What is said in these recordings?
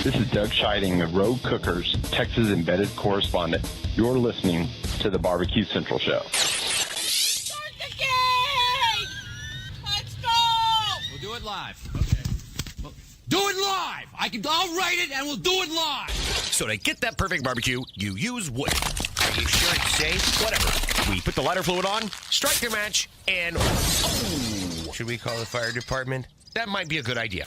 This is Doug Scheiding, the Rogue Cookers, Texas embedded correspondent. You're listening to the BBQ Central Show. Start the game! Let's go! We'll do it live. Okay. Well, do it live! I'll write it and we'll do it live! So to get that perfect barbecue, you use wood. Are you sure it's safe? Whatever. We put the lighter fluid on, strike the match, and... Oh! Should we call the fire department? That might be a good idea.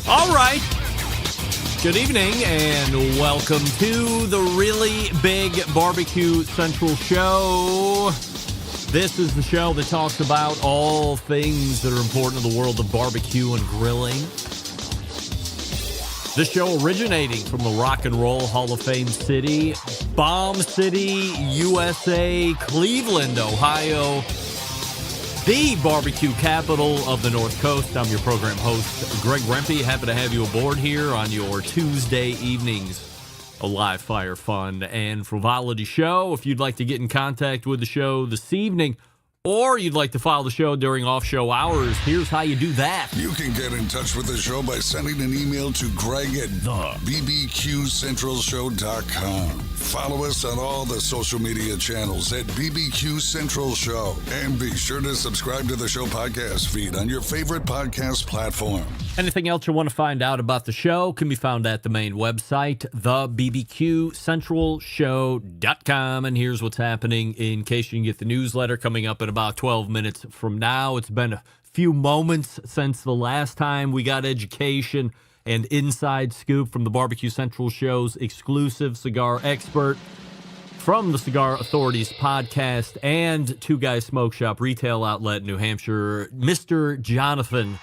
All right. Good evening and welcome to the Really Big BBQ Central Show. This is the show that talks about all things that are important in the world of barbecue and grilling. This show originating from the Rock and Roll Hall of Fame city, Bomb City, USA, Cleveland, Ohio. The barbecue capital of the North Coast. I'm your program host, Greg Rempe. Happy to have you aboard here on your Tuesday evenings. A live fire, fun, and frivolity show. If you'd like to get in contact with the show this evening, or you'd like to follow the show during off-show hours, here's how you do that. You can get in touch with the show by sending an email to Greg at bbqcentralshow.com. Follow us on all the social media channels at BBQ Central Show. And be sure to subscribe to the show podcast feed on your favorite podcast platform. Anything else you want to find out about the show can be found at the main website, thebbqcentralshow.com. And here's what's happening in case you can get the newsletter coming up in about 12 minutes from now. It's been a few moments since the last time we got education and inside scoop from the BBQ Central Show's exclusive cigar expert from the Cigar Authority's podcast and Two Guys Smoke Shop retail outlet in New Hampshire. Mr. Jonathan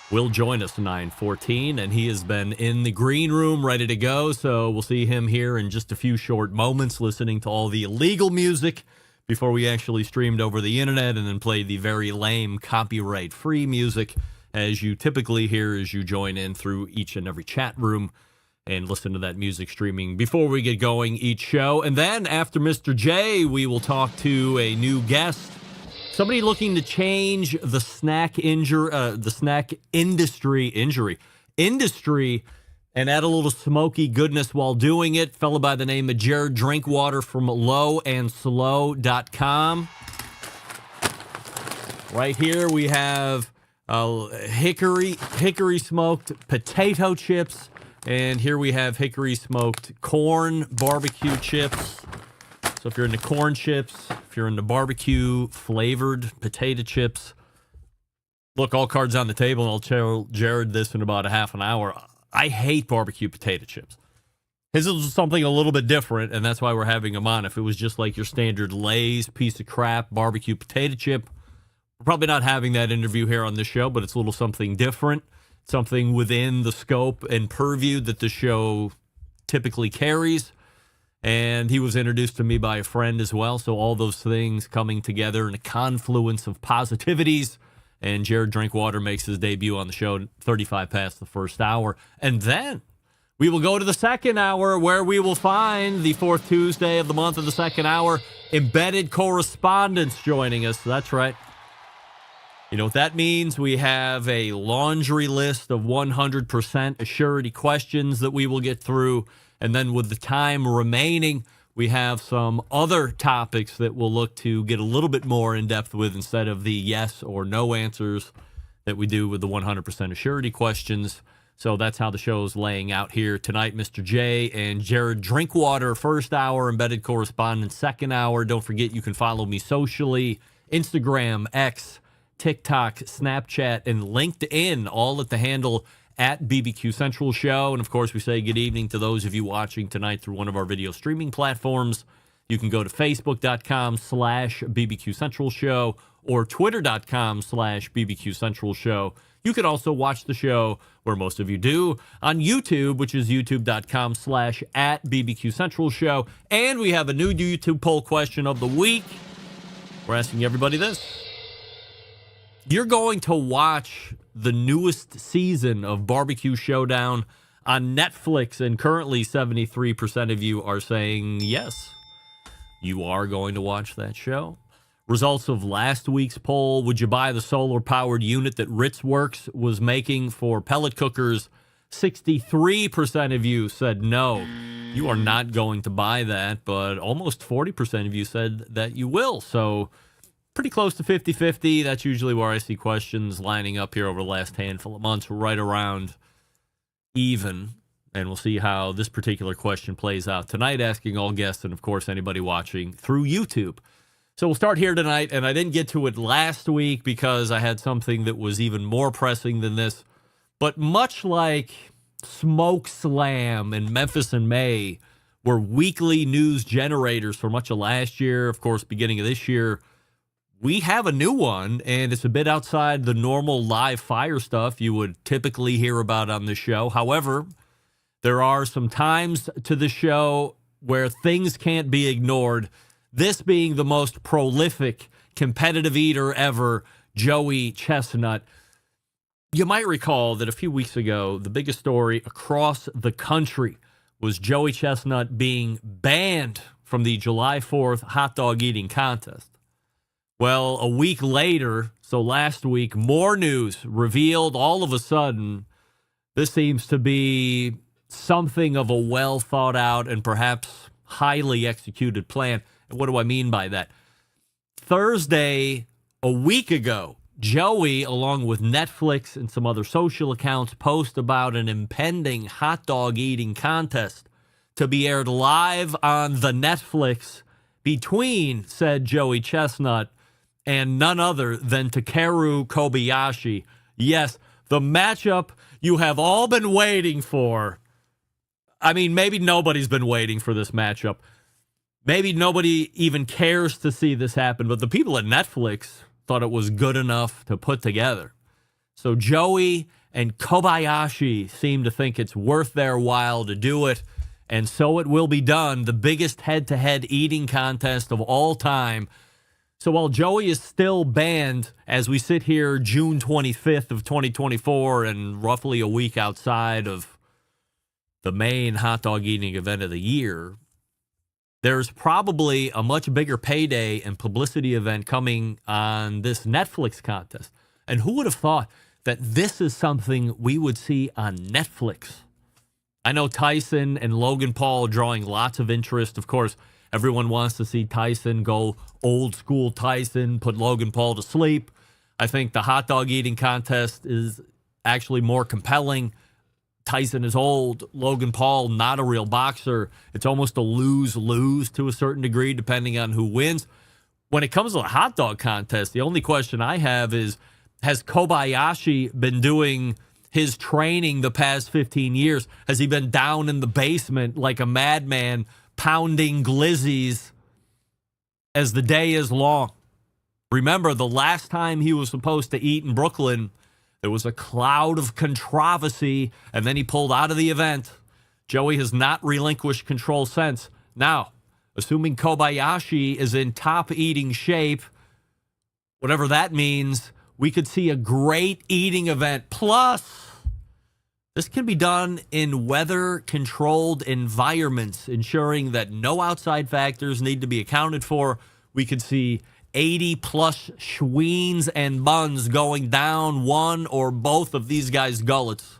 will join us 9:14, and he has been in the green room ready to go, so we'll see him here in just a few short moments listening to all the illegal music before we actually streamed over the internet and then played the very lame copyright-free music as you typically hear as you join in through each and every chat room and listen to that music streaming before we get going each show. And then after Mr. J, we will talk to a new guest, somebody looking to change the snack industry and add a little smoky goodness while doing it. Fellow by the name of Jared Drinkwater from lowandslow.com. Right here we have hickory smoked potato chips, and here we have hickory smoked corn barbecue chips. So if you're into corn chips, if you're into barbecue flavored potato chips, look, all cards on the table, and I'll tell Jared this in about a half an hour. I hate barbecue potato chips. His is something a little bit different, and that's why we're having him on. If it was just like your standard Lay's piece of crap barbecue potato chip, we're probably not having that interview here on this show, but it's a little something different, something within the scope and purview that the show typically carries. And he was introduced to me by a friend as well, so all those things coming together in a confluence of positivities. And Jared Drinkwater makes his debut on the show 35 past the first hour. And then we will go to the second hour, where we will find the fourth Tuesday of the month of the second hour, embedded correspondents joining us. That's right. You know what that means? We have a laundry list of 100% assurity questions that we will get through. And then with the time remaining, we have some other topics that we'll look to get a little bit more in depth with instead of the yes or no answers that we do with the 100% assurity questions. So that's how the show is laying out here tonight. Mr. J and Jared Drinkwater, first hour, embedded correspondent, second hour. Don't forget you can follow me socially, Instagram, X, TikTok, Snapchat, and LinkedIn, all at the handle at BBQ Central Show. And of course, we say good evening to those of you watching tonight through one of our video streaming platforms. You can go to facebook.com/BBQ Central Show or twitter.com/BBQ Central Show. You can also watch the show where most of you do on YouTube, which is youtube.com/@BBQ Central Show. And we have a new YouTube poll question of the week. We're asking everybody this. You're going to watch the newest season of Barbecue Showdown on Netflix, and currently 73% of you are saying yes. You are going to watch that show. Results of last week's poll: would you buy the solar-powered unit that Ritzworks was making for pellet cookers? 63% of you said no. You are not going to buy that, but almost 40% of you said that you will. So pretty close to 50-50. That's usually where I see questions lining up here over the last handful of months, right around even. And we'll see how this particular question plays out tonight, asking all guests and, of course, anybody watching through YouTube. So we'll start here tonight, and I didn't get to it last week because I had something that was even more pressing than this. But much like Smoke Slam and Memphis in May were weekly news generators for much of last year, of course, beginning of this year, we have a new one, and it's a bit outside the normal live fire stuff you would typically hear about on the show. However, there are some times to the show where things can't be ignored. This being the most prolific competitive eater ever, Joey Chestnut. You might recall that a few weeks ago, the biggest story across the country was Joey Chestnut being banned from the July 4th hot dog eating contest. Well, a week later, so last week, more news revealed all of a sudden. This seems to be something of a well thought out and perhaps highly executed plan. And what do I mean by that? Thursday, a week ago, Joey, along with Netflix and some other social accounts, post about an impending hot dog eating contest to be aired live on the Netflix between said Joey Chestnut and none other than Takeru Kobayashi. Yes, the matchup you have all been waiting for. I mean, maybe nobody's been waiting for this matchup. Maybe nobody even cares to see this happen, but the people at Netflix thought it was good enough to put together. So Joey and Kobayashi seem to think it's worth their while to do it, and so it will be done. The biggest head-to-head eating contest of all time. So while Joey is still banned as we sit here June 25th of 2024 and roughly a week outside of the main hot dog eating event of the year, there's probably a much bigger payday and publicity event coming on this Netflix contest. And who would have thought that this is something we would see on Netflix? I know Tyson and Logan Paul drawing lots of interest. Of course, everyone wants to see Tyson go old school Tyson, put Logan Paul to sleep. I think the hot dog eating contest is actually more compelling. Tyson is old. Logan Paul, not a real boxer. It's almost a lose-lose to a certain degree, depending on who wins. When it comes to the hot dog contest, the only question I have is, has Kobayashi been doing his training the past 15 years? Has he been down in the basement like a madman, pounding glizzies as the day is long? Remember, the last time he was supposed to eat in Brooklyn, there was a cloud of controversy, and then he pulled out of the event. Joey has not relinquished control since. Now, assuming Kobayashi is in top eating shape, whatever that means, we could see a great eating event. Plus, this can be done in weather-controlled environments, ensuring that no outside factors need to be accounted for. We could see 80-plus schweens and buns going down one or both of these guys' gullets.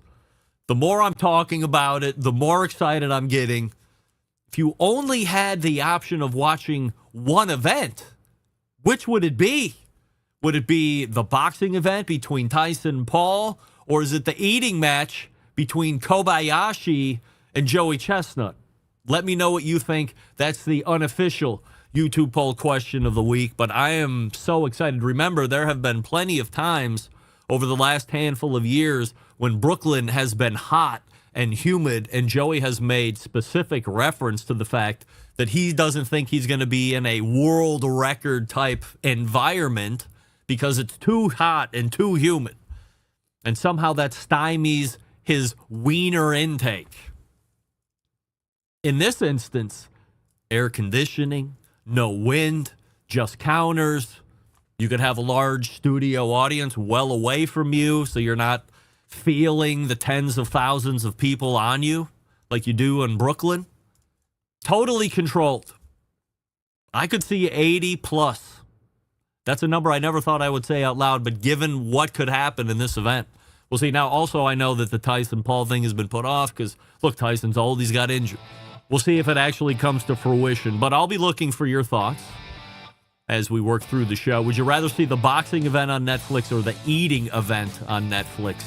The more I'm talking about it, the more excited I'm getting. If you only had the option of watching one event, which would it be? Would it be the boxing event between Tyson and Paul, or is it the eating match between Kobayashi and Joey Chestnut? Let me know what you think. That's the unofficial YouTube poll question of the week, but I am so excited. Remember, there have been plenty of times over the last handful of years when Brooklyn has been hot and humid, and Joey has made specific reference to the fact that he doesn't think he's going to be in a world record type environment because it's too hot and too humid. And somehow that stymies his wiener intake. In this instance, air conditioning, no wind, just counters. You could have a large studio audience well away from you so you're not feeling the tens of thousands of people on you like you do in Brooklyn. Totally controlled. I could see 80 plus. That's a number I never thought I would say out loud, but given what could happen in this event, we'll see. Now, also, I know that the Tyson Paul thing has been put off because, look, Tyson's old. He's got injured. We'll see if it actually comes to fruition, but I'll be looking for your thoughts as we work through the show. Would you rather see the boxing event on Netflix or the eating event on Netflix?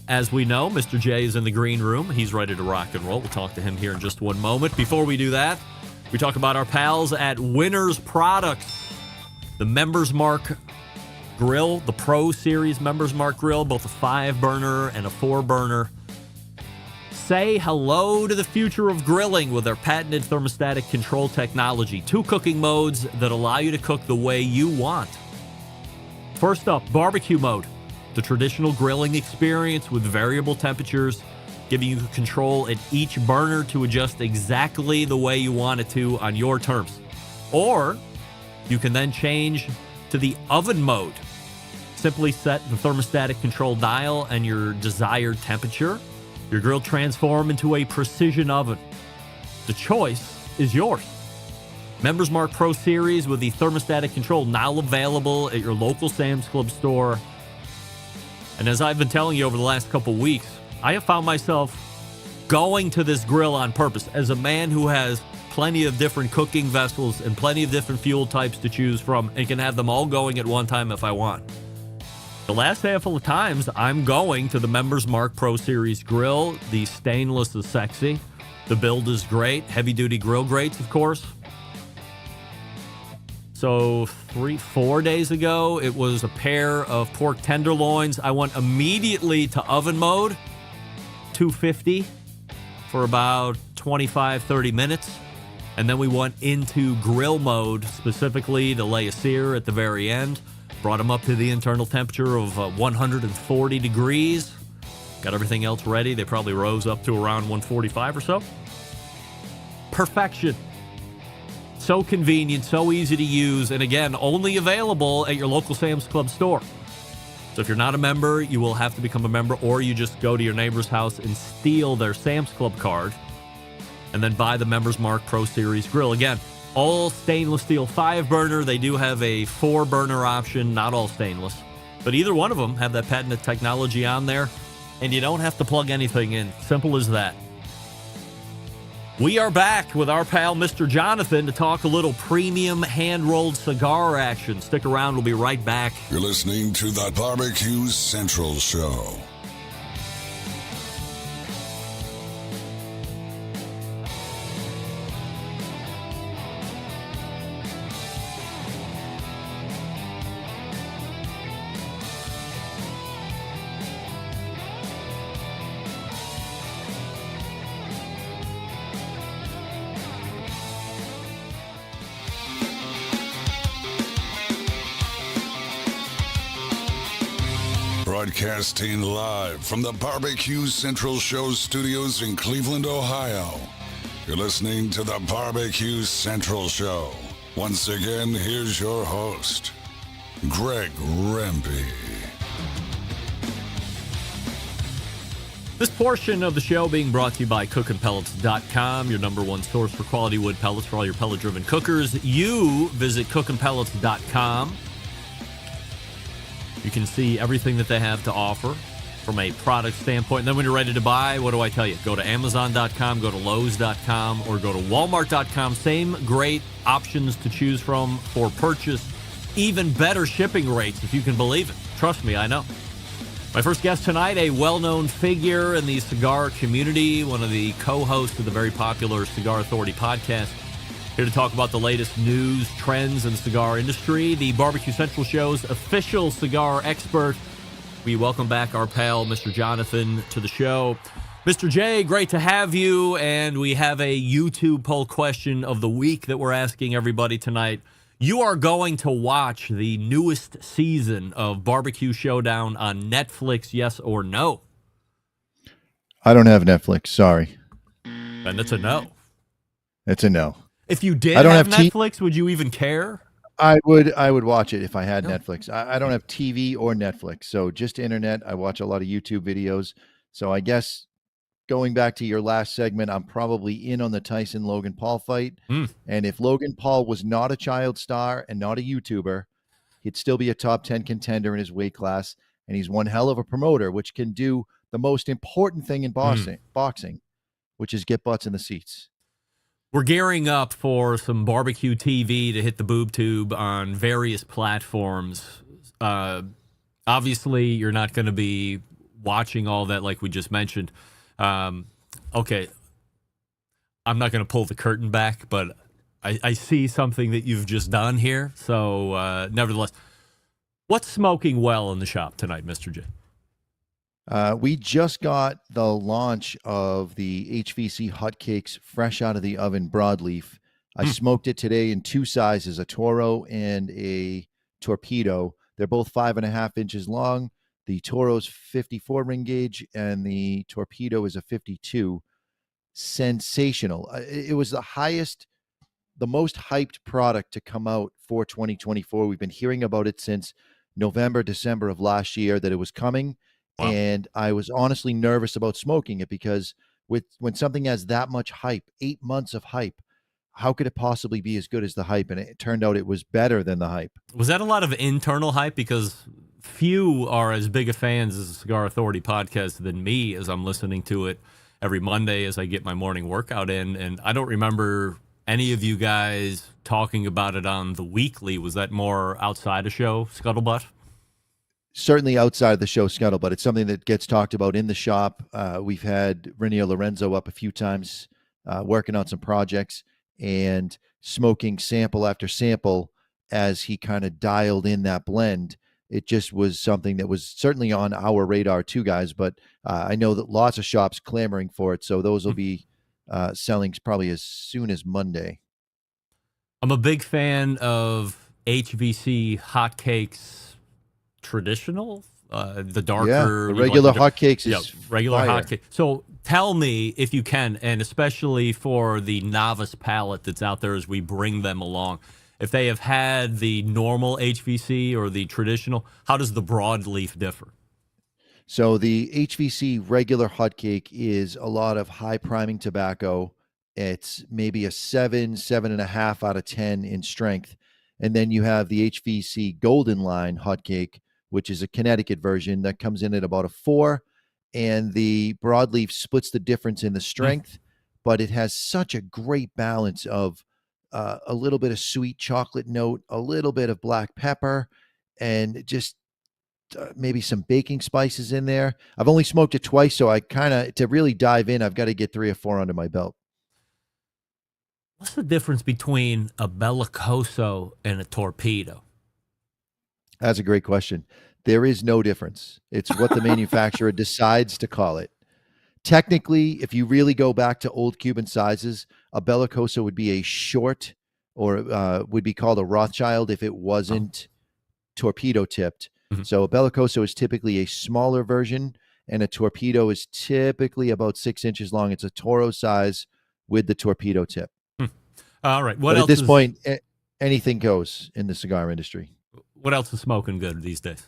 As we know, Mr. J is in the green room. He's ready to rock and roll. We'll talk to him here in just one moment. Before we do that, we talk about our pals at Winners Products. The Members Mark Grill, the Pro Series Members Mark Grill, both a 5-burner and a 4-burner. Say hello to the future of grilling with their patented thermostatic control technology. 2 cooking modes that allow you to cook the way you want. First up, barbecue mode. The traditional grilling experience with variable temperatures, giving you control at each burner to adjust exactly the way you want it to on your terms. Or you can then change to the oven mode. Simply set the thermostatic control dial and your desired temperature. Your grill transform into a precision oven. The choice is yours. Members Mark Pro Series with the thermostatic control now available at your local Sam's Club store. And as I've been telling you over the last couple weeks, I have found myself going to this grill on purpose as a man who has plenty of different cooking vessels and plenty of different fuel types to choose from and can have them all going at one time if I want. The last handful of times, I'm going to the Members Mark Pro Series grill. The stainless is sexy. The build is great. Heavy-duty grill grates, of course. So 3-4 days ago, it was a pair of pork tenderloins. I went immediately to oven mode, 250 for about 25-30 minutes. And then we went into grill mode specifically to lay a sear at the very end. Brought them up to the internal temperature of 140 degrees. Got everything else ready. They probably rose up to around 145 or so. Perfection. So convenient, so easy to use, and again, only available at your local Sam's Club store. So if you're not a member, you will have to become a member, or you just go to your neighbor's house and steal their Sam's Club card, and then buy the Members Mark Pro Series grill. Again, all stainless steel 5-burner. They do have a 4-burner option, not all stainless. But either one of them have that patented technology on there, and you don't have to plug anything in. Simple as that. We are back with our pal, Mr. Jonathan, to talk a little premium hand-rolled cigar action. Stick around. We'll be right back. You're listening to the BBQ Central Show. Broadcasting live from the BBQ Central Show studios in Cleveland, Ohio. You're listening to the BBQ Central Show. Once again, here's your host, Greg Rempe. This portion of the show being brought to you by cookandpellets.com, your number one source for quality wood pellets for all your pellet-driven cookers. You visit cookandpellets.com. You can see everything that they have to offer from a product standpoint. And then when you're ready to buy, what do I tell you? Go to Amazon.com, go to Lowe's.com, or go to Walmart.com. Same great options to choose from for purchase. Even better shipping rates, if you can believe it. Trust me, I know. My first guest tonight, a well-known figure in the cigar community, one of the co-hosts of the very popular Cigar Authority podcast. Here to talk about the latest news, trends in the cigar industry, the BBQ Central Show's official cigar expert. We welcome back our pal, Mr. Jonathan, to the show. Mr. J, great to have you. And we have a YouTube poll question of the week that we're asking everybody tonight. You are going to watch the newest season of Barbecue Showdown on Netflix, yes or no? I don't have Netflix. Sorry. And it's a no. It's a no. If you did I don't have have Netflix, would you even care? I would watch it if I had Netflix. I don't have TV or Netflix, so just internet. I watch a lot of YouTube videos. So I guess going back to your last segment, I'm probably in on the Tyson Logan Paul fight. And if Logan Paul was not a child star and not a YouTuber, he'd still be a top 10 contender in his weight class. And he's one hell of a promoter, which can do the most important thing in boxing, which is get butts in the seats. We're gearing up for some barbecue TV to hit the boob tube on various platforms. Obviously, you're not going to be watching all that like we just mentioned. Okay, I'm not going to pull the curtain back, but I see something that you've just done here. So, nevertheless, what's smoking well in the shop tonight, Mr. J? We just got the launch of the HVC hotcakes fresh out of the oven broadleaf. I smoked it today in two sizes, a Toro and a Torpedo. They're both 5.5 inches long. The Toro's 54 ring gauge and the Torpedo is a 52. Sensational. It was the most hyped product to come out for 2024. We've been hearing about it since November, December of last year that it was coming. Wow. And I was honestly nervous about smoking it because when something has that much hype, 8 months of hype, how could it possibly be as good as the hype? And it turned out it was better than the hype. Was that a lot of internal hype? Because few are as big a fans as the Cigar Authority podcast than me, as I'm listening to it every Monday as I get my morning workout in. And I don't remember any of you guys talking about it on the weekly. Was that more outside of show, Scuttlebutt? Certainly outside of the show scuttlebutt. It's something that gets talked about in the shop. We've had Renier Lorenzo up a few times working on some projects and smoking sample after sample as he kind of dialed in that blend. It just was something that was certainly on our radar too, guys. But I know that lots of shops clamoring for it. So those will be selling probably as soon as Monday. I'm a big fan of HVC hotcakes. Traditional, the darker, the regular hotcakes is regular fire. hotcake. So tell me if you can, and especially for the novice palate that's out there as we bring them along, if they have had the normal HVC or the traditional, how does the broadleaf differ? So the HVC regular hotcake is a lot of high priming tobacco. It's maybe a 7.5 out of 10 in strength. And then you have the HVC Golden Line hotcake, which is a Connecticut version that comes in at about a 4. And the broadleaf splits the difference in the strength, but it has such a great balance of a little bit of sweet chocolate note, a little bit of black pepper, and just maybe some baking spices in there. I've only smoked it twice, so to really dive in, I've got to get 3 or 4 under my belt. What's the difference between a Bellicoso and a Torpedo? That's a great question. There is no difference. It's what the manufacturer decides to call it. Technically, if you really go back to old Cuban sizes, a Bellicoso would be a short or would be called a Rothschild if it wasn't torpedo tipped. Mm-hmm. So a Bellicoso is typically a smaller version, and a Torpedo is typically about 6 inches long. It's a Toro size with the torpedo tip. All right. At this point, anything goes in the cigar industry. What else is smoking good these days?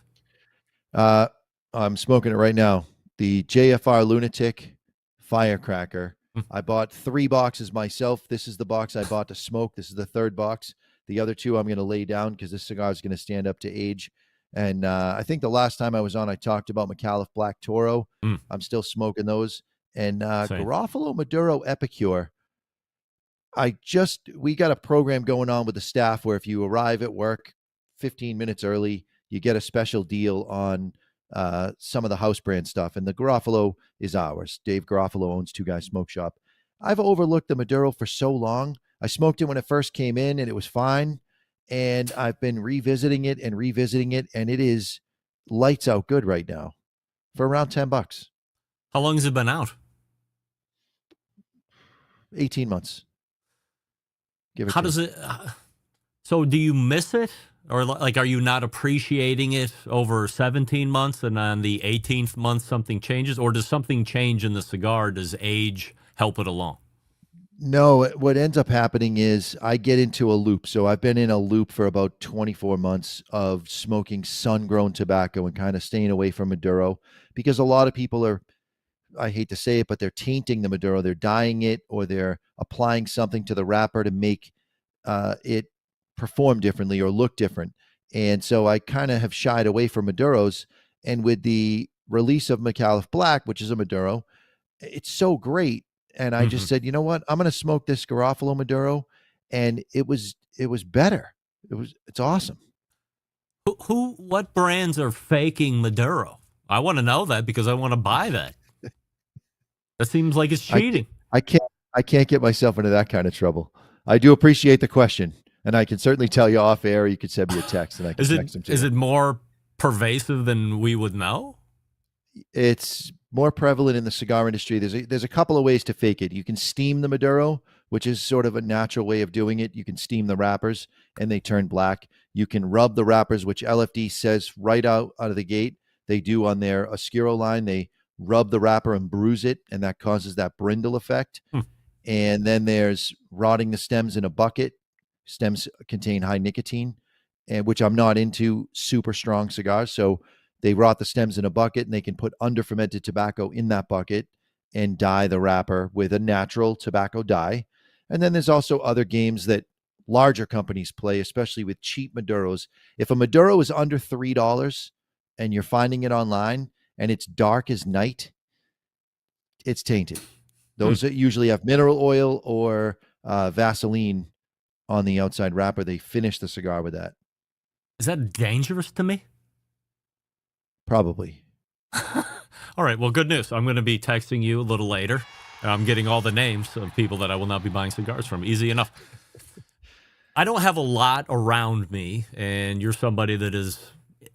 I'm smoking it right now. The JFR Lunatic Firecracker. I bought 3 boxes myself. This is the box I bought to smoke. This is the 3rd box. The other 2 I'm going to lay down because this cigar is going to stand up to age. And I think the last time I was on, I talked about McAuliffe Black Toro. I'm still smoking those. And Garofalo Maduro Epicure. We got a program going on with the staff where if you arrive at work 15 minutes early, you get a special deal on some of the house brand stuff. And the Garofalo is ours. Dave Garofalo owns Two Guys Smoke Shop. I've overlooked the Maduro for so long. I smoked it when it first came in and it was fine. And I've been revisiting it. And it is lights out good right now for around $10. How long has it been out? 18 months. Give or How take. does it? So do you miss it, or like are you not appreciating it over 17 months, and on the 18th month something changes, or does something change in the cigar? Does age help it along? No, what ends up happening is I get into a loop. So I've been in a loop for about 24 months of smoking sun-grown tobacco and kind of staying away from Maduro, because a lot of people are, I hate to say it, but they're tainting the Maduro. They're dyeing it, or they're applying something to the wrapper to make it perform differently or look different. And so I kind of have shied away from Maduros. And with the release of McAuliffe Black, which is a Maduro, it's so great. And I just said, you know what? I'm going to smoke this Garofalo Maduro, and it was better. It's awesome. What brands are faking Maduro? I want to know that because I want to buy that. That seems like it's cheating. I can't get myself into that kind of trouble. I do appreciate the question, and I can certainly tell you off air. You could send me a text, and I can text them to you. Is it more pervasive than we would know? It's more prevalent in the cigar industry. There's a couple of ways to fake it. You can steam the Maduro, which is sort of a natural way of doing it. You can steam the wrappers, and they turn black. You can rub the wrappers, which LFD says right out of the gate they do on their Oscuro line. They rub the wrapper and bruise it, and that causes that brindle effect. And then there's rotting the stems in a bucket. Stems contain high nicotine, and which I'm not into super strong cigars. So they rot the stems in a bucket, and they can put under fermented tobacco in that bucket and dye the wrapper with a natural tobacco dye. And then there's also other games that larger companies play, especially with cheap Maduros. If a Maduro is under $3 and you're finding it online and it's dark as night, it's tainted. Those that usually have mineral oil or Vaseline on the outside wrapper, they finish the cigar with that. Is that dangerous to me? Probably. All right. Well, good news. I'm going to be texting you a little later. I'm getting all the names of people that I will not be buying cigars from. Easy enough. I don't have a lot around me, and you're somebody that is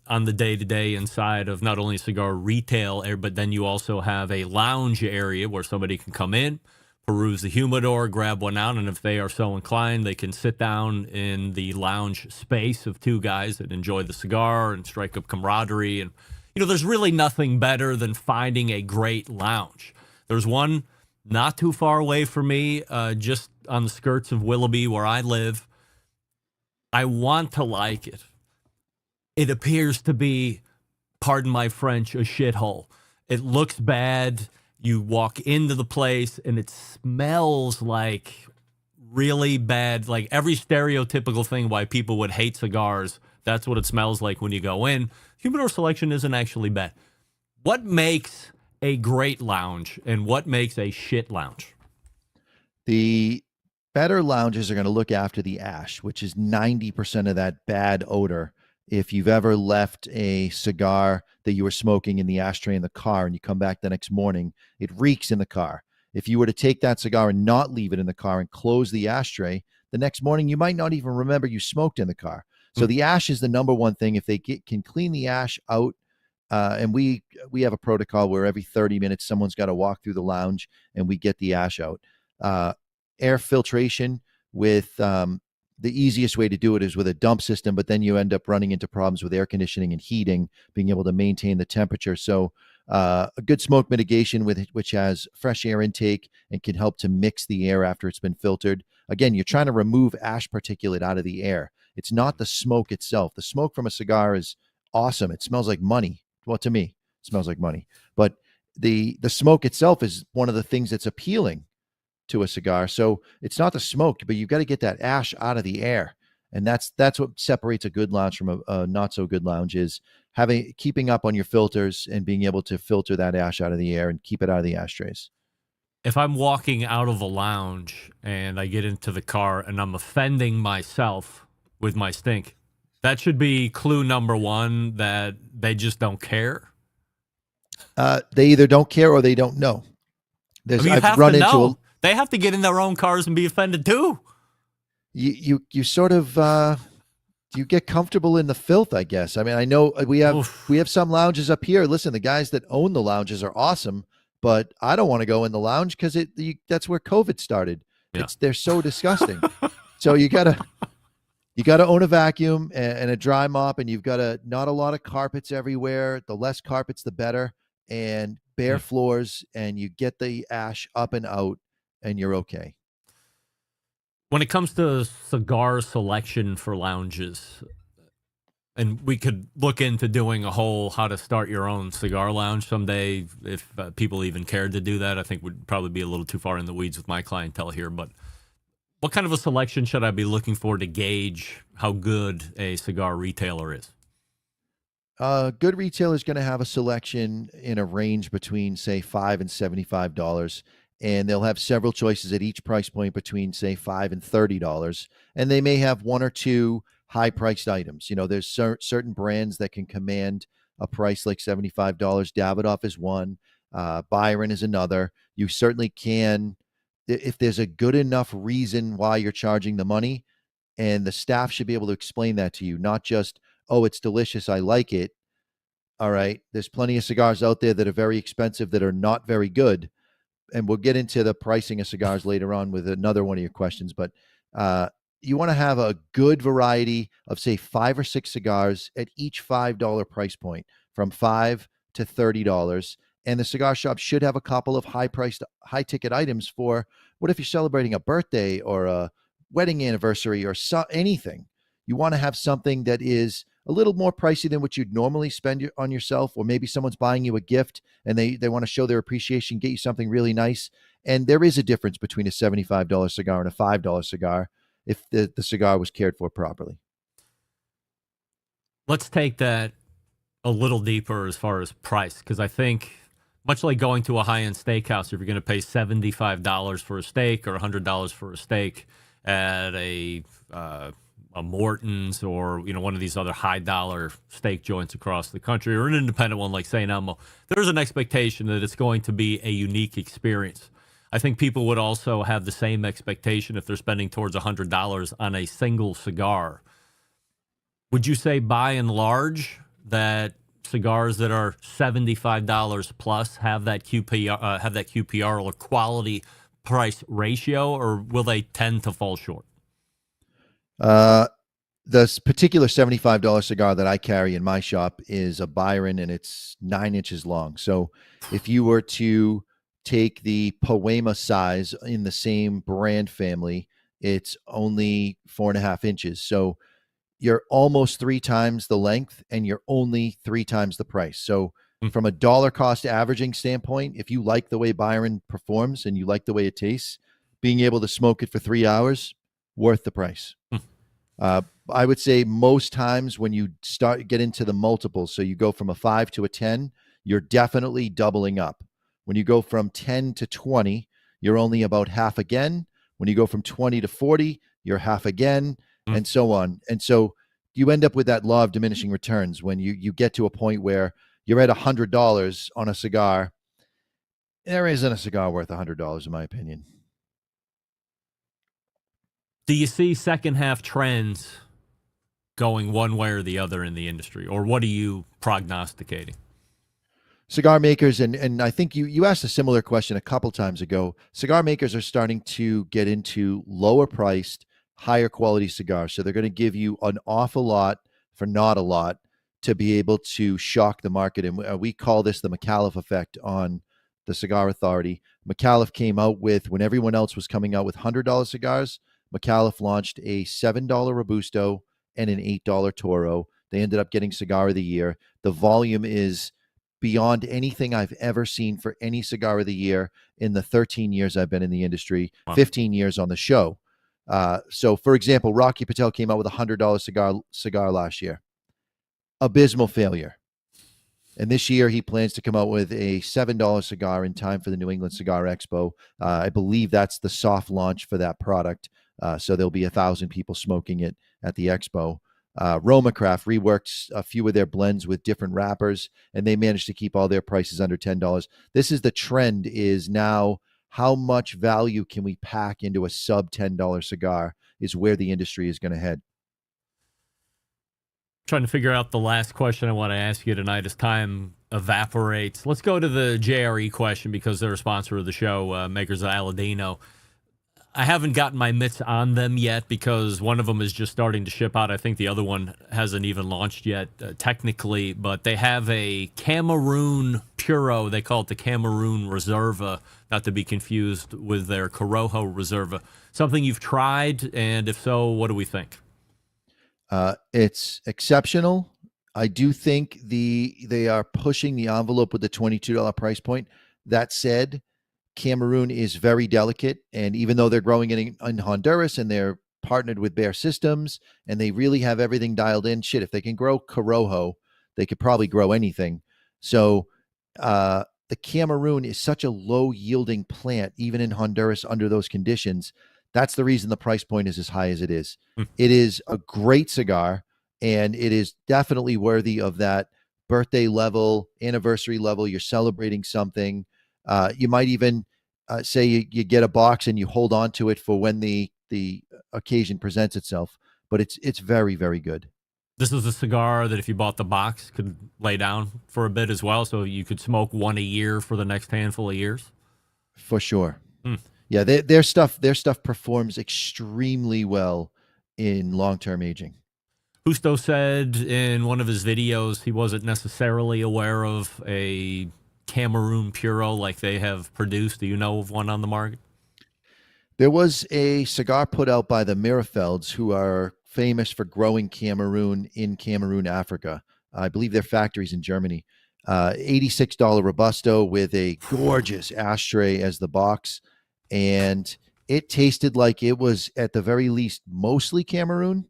on the day-to-day inside of not only cigar retail, but then you also have a lounge area where somebody can come in, peruse the humidor, grab one out, and if they are so inclined, they can sit down in the lounge space of two guys that enjoy the cigar and strike up camaraderie. And, you know, there's really nothing better than finding a great lounge. There's one not too far away from me, just on the skirts of Willoughby where I live. I want to like it. It appears to be, pardon my French, a shithole. It looks bad. You walk into the place and it smells like really bad, like every stereotypical thing why people would hate cigars. That's what it smells like when you go in. Humidor selection isn't actually bad. What makes a great lounge and what makes a shit lounge? The better lounges are going to look after the ash, which is 90% of that bad odor. If you've ever left a cigar that you were smoking in the ashtray in the car and you come back the next morning, it reeks in the car. If you were to take that cigar and not leave it in the car and close the ashtray, the next morning you might not even remember you smoked in the car. So the ash is the number one thing. If they can clean the ash out, and we have a protocol where every 30 minutes someone's got to walk through the lounge and we get the ash out. Air filtration with the easiest way to do it is with a dump system, but then you end up running into problems with air conditioning and heating, being able to maintain the temperature. So a good smoke mitigation which has fresh air intake and can help to mix the air after it's been filtered. Again, you're trying to remove ash particulate out of the air. It's not the smoke itself. The smoke from a cigar is awesome. It smells like money. Well, to me, it smells like money. But the smoke itself is one of the things that's appealing to a cigar. So it's not the smoke, but you've got to get that ash out of the air. And that's what separates a good lounge from a not so good lounge, is keeping up on your filters and being able to filter that ash out of the air and keep it out of the ashtrays. If I'm walking out of a lounge and I get into the car and I'm offending myself with my stink, that should be clue number one that they just don't care. They either don't care or they don't know. I've run into they have to get in their own cars and be offended too. You sort of you get comfortable in the filth, I guess. I mean, I know we have some lounges up here. Listen, the guys that own the lounges are awesome, but I don't want to go in the lounge because that's where COVID started. Yeah. They're so disgusting. So you gotta own a vacuum and a dry mop, and you've got to not a lot of carpets everywhere. The less carpets, the better, and bare floors, and you get the ash up and out, and you're okay. When it comes to cigar selection for lounges, and we could look into doing a whole how to start your own cigar lounge someday if people even cared to do that. I think would probably be a little too far in the weeds with my clientele here, but what kind of a selection should I be looking for to gauge how good a cigar retailer is? A good retailer is going to have a selection in a range between, say, $5 and $75, and they'll have several choices at each price point between, say, $5 and $30, and they may have one or two high-priced items. You know, there's certain brands that can command a price like $75. Davidoff is one. Byron is another. You certainly can, if there's a good enough reason why you're charging the money, and the staff should be able to explain that to you, not just, oh, it's delicious, I like it. All right. There's plenty of cigars out there that are very expensive that are not very good. And we'll get into the pricing of cigars later on with another one of your questions. But you want to have a good variety of, say, 5 or 6 cigars at each $5 price point, from $5 to $30. And the cigar shop should have a couple of high-priced, high-ticket items for what if you're celebrating a birthday or a wedding anniversary or anything. You want to have something that is a little more pricey than what you'd normally spend on yourself, or maybe someone's buying you a gift and they want to show their appreciation, get you something really nice. And there is a difference between a $75 cigar and a $5 cigar if the cigar was cared for properly. Let's take that a little deeper as far as price, because I think much like going to a high-end steakhouse, if you're going to pay $75 for a steak or $100 for a steak at a Morton's or one of these other high-dollar steak joints across the country, or an independent one like St. Elmo, there's an expectation that it's going to be a unique experience. I think people would also have the same expectation if they're spending towards $100 on a single cigar. Would you say, by and large, that cigars that are $75 plus have that QPR or quality price ratio, or will they tend to fall short? This particular $75 cigar that I carry in my shop is a Byron, and it's 9 inches long. So if you were to take the Poema size in the same brand family, it's only 4.5 inches. So you're almost 3 times the length, and you're only 3 times the price. So from a dollar cost averaging standpoint, if you like the way Byron performs and you like the way it tastes, being able to smoke it for 3 hours, worth the price. I would say most times when you get into the multiples, so you go from a 5 to a 10, you're definitely doubling up. When you go from 10 to 20, you're only about half again. When you go from 20 to 40, you're half again, and so on. And so you end up with that law of diminishing returns when you get to a point where you're at $100 on a cigar. There isn't a cigar worth $100, in my opinion. Do you see second half trends going one way or the other in the industry, or what are you prognosticating? Cigar makers, and I think you asked a similar question a couple times ago. Cigar makers are starting to get into lower priced, higher quality cigars. So they're going to give you an awful lot for not a lot to be able to shock the market. And we call this the McAuliffe effect on the Cigar Authority. McAuliffe came out with, when everyone else was coming out with $100 cigars, McAuliffe launched a $7 Robusto and an $8 Toro. They ended up getting Cigar of the Year. The volume is beyond anything I've ever seen for any Cigar of the Year in the 13 years I've been in the industry, 15 years on the show. So, for example, Rocky Patel came out with a $100 cigar last year. Abysmal failure. And this year he plans to come out with a $7 cigar in time for the New England Cigar Expo. I believe that's the soft launch for that product. So there'll be 1,000 people smoking it at the expo. Romacraft reworked a few of their blends with different wrappers, and they managed to keep all their prices under $10. This is the trend, is now how much value can we pack into a sub $10 cigar is where the industry is going to head. Trying to figure out the last question I want to ask you tonight as time evaporates. Let's go to the JRE question because they're a sponsor of the show, makers of Aladino. I haven't gotten my mitts on them yet because one of them is just starting to ship out. I think the other one hasn't even launched yet, technically. But they have a Cameroon Puro. They call it the Cameroon Reserva, not to be confused with their Corojo Reserva. Something you've tried, and if so, what do we think? It's exceptional. I do think they are pushing the envelope with the $22 price point. That said, Cameroon is very delicate, and even though they're growing in Honduras and they're partnered with Bear Systems and they really have everything dialed in, shit, if they can grow Corojo, they could probably grow anything. So the Cameroon is such a low-yielding plant, even in Honduras under those conditions. That's the reason the price point is as high as it is. It is a great cigar, and it is definitely worthy of that birthday level, anniversary level. You're celebrating something. You might even say you get a box and you hold on to it for when the occasion presents itself. But it's very, very good. This is a cigar that if you bought the box could lay down for a bit as well, so you could smoke one a year for the next handful of years. For sure. Yeah, their stuff performs extremely well in long-term aging. Justo said in one of his videos he wasn't necessarily aware of a Cameroon Puro like they have produced. Do you know of one on the market? There was a cigar put out by the Mirafelds, who are famous for growing Cameroon in Cameroon, Africa. I believe their factory's in Germany. $86 Robusto with a gorgeous ashtray as the box. And it tasted like it was, at the very least, mostly Cameroon.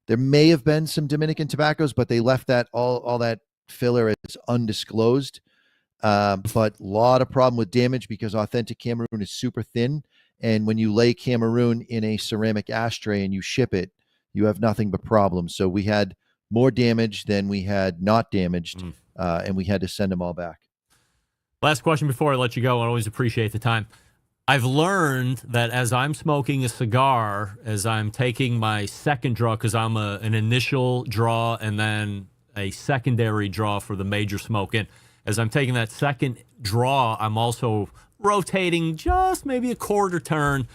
There may have been some Dominican tobaccos, but they left that all that filler as undisclosed. But a lot of problem with damage because authentic Cameroon is super thin. And when you lay Cameroon in a ceramic ashtray and you ship it, you have nothing but problems. So we had more damage than we had not damaged, and we had to send them all back. Last question before I let you go. I always appreciate the time. I've learned that as I'm smoking a cigar, as I'm taking my second draw, because I'm an initial draw and then a secondary draw for the major smoke in, as I'm taking that second draw, I'm also rotating just maybe a quarter turn.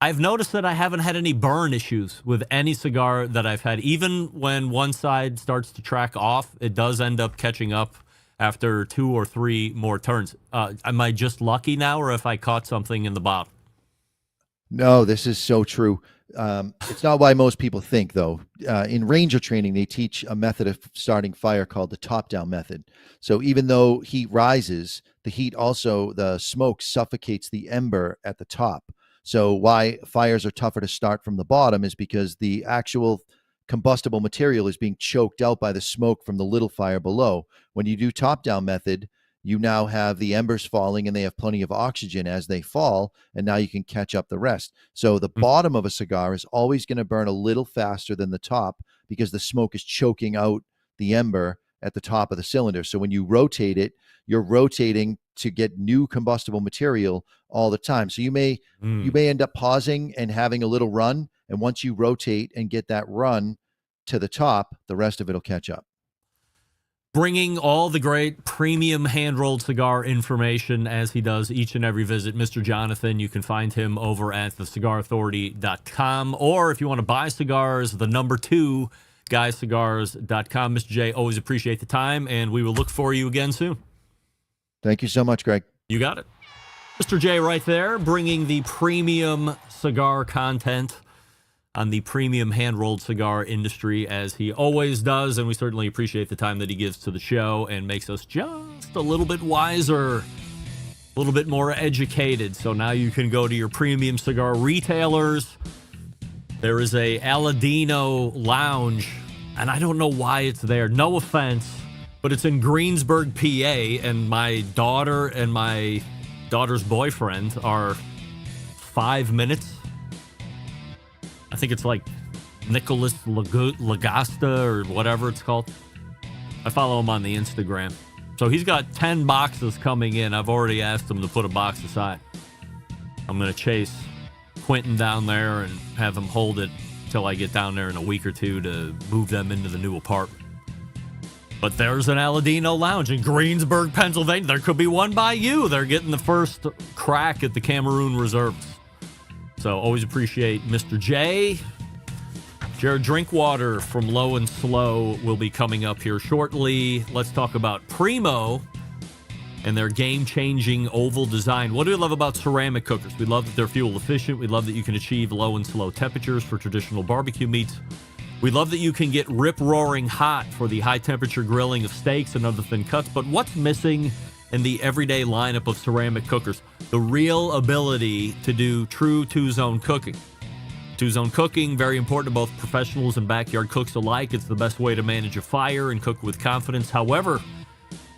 I've noticed that I haven't had any burn issues with any cigar that I've had. Even when one side starts to track off, it does end up catching up after 2 or 3 more turns. Am I just lucky now, or if I caught something in the bottom? No, this is so true. It's not why most people think, though. In ranger training, they teach a method of starting fire called the top-down method. So even though heat rises, the smoke suffocates the ember at the top. So why fires are tougher to start from the bottom is because the actual combustible material is being choked out by the smoke from the little fire below. When you do top-down method, you now have the embers falling and they have plenty of oxygen as they fall, and now you can catch up the rest. So the bottom of a cigar is always going to burn a little faster than the top because the smoke is choking out the ember at the top of the cylinder. So when you rotate it, you're rotating to get new combustible material all the time. So you may end up pausing and having a little run, and once you rotate and get that run to the top, the rest of it will catch up. Bringing all the great premium hand-rolled cigar information as he does each and every visit, Mr. Jonathan. You can find him over at thecigarauthority.com, or if you want to buy cigars, the number 2, guyscigars.com. Mr. J, always appreciate the time, and we will look for you again soon. Thank you so much, Greg. You got it. Mr. J right there, bringing the premium cigar content on the premium hand-rolled cigar industry, as he always does, and we certainly appreciate the time that he gives to the show and makes us just a little bit wiser, a little bit more educated. So now you can go to your premium cigar retailers. There is a Aladino lounge, and I don't know why it's there. No offense, but it's in Greensburg, PA, and my daughter and my daughter's boyfriend are 5 minutes. I think it's like Nicholas Lagasta or whatever it's called. I follow him on the Instagram. So he's got 10 boxes coming in. I've already asked him to put a box aside. I'm going to chase Quentin down there and have him hold it till I get down there in a week or two to move them into the new apartment. But there's an Aladino lounge in Greensburg, Pennsylvania. There could be one by you. They're getting the first crack at the Cameroon Reserves. So always appreciate Mr. J. Jared Drinkwater from Low and Slow will be coming up here shortly. Let's talk about Primo and their game-changing oval design. What do we love about ceramic cookers? We love that they're fuel efficient. We love that you can achieve low and slow temperatures for traditional barbecue meats. We love that you can get rip-roaring hot for the high-temperature grilling of steaks and other thin cuts. But what's missing in the everyday lineup of ceramic cookers? The real ability to do true two-zone cooking. Two-zone cooking, very important to both professionals and backyard cooks alike. It's the best way to manage a fire and cook with confidence. However,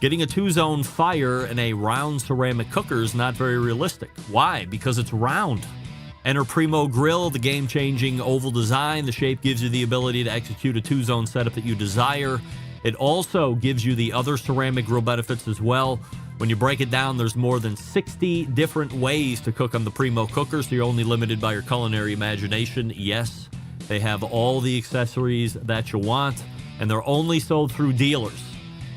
getting a two-zone fire in a round ceramic cooker is not very realistic. Why? Because it's round. Enter Primo Grill, the game-changing oval design. The shape gives you the ability to execute a two-zone setup that you desire. It also gives you the other ceramic grill benefits as well. When you break it down, there's more than 60 different ways to cook on the Primo cooker, so you're only limited by your culinary imagination. Yes, they have all the accessories that you want, and they're only sold through dealers.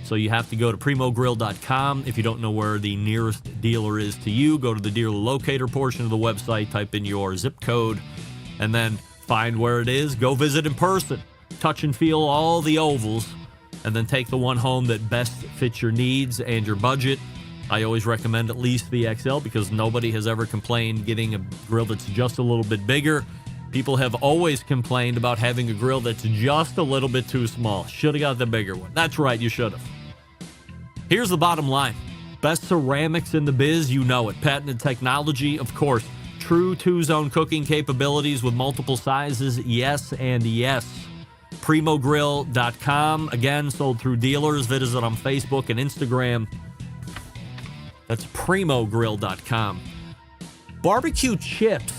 So you have to go to primogrill.com. If you don't know where the nearest dealer is to you, go to the dealer locator portion of the website, type in your zip code, and then find where it is. Go visit in person. Touch and feel all the ovals, and then take the one home that best fits your needs and your budget. I always recommend at least the XL because nobody has ever complained getting a grill that's just a little bit bigger. People have always complained about having a grill that's just a little bit too small. Should have got the bigger one. That's right, you should have. Here's the bottom line. Best ceramics in the biz, you know it. Patented technology, of course. True two-zone cooking capabilities with multiple sizes, yes and yes. Primogrill.com. Again, sold through dealers. Visit on Facebook and Instagram. That's primogrill.com. Barbecue chips.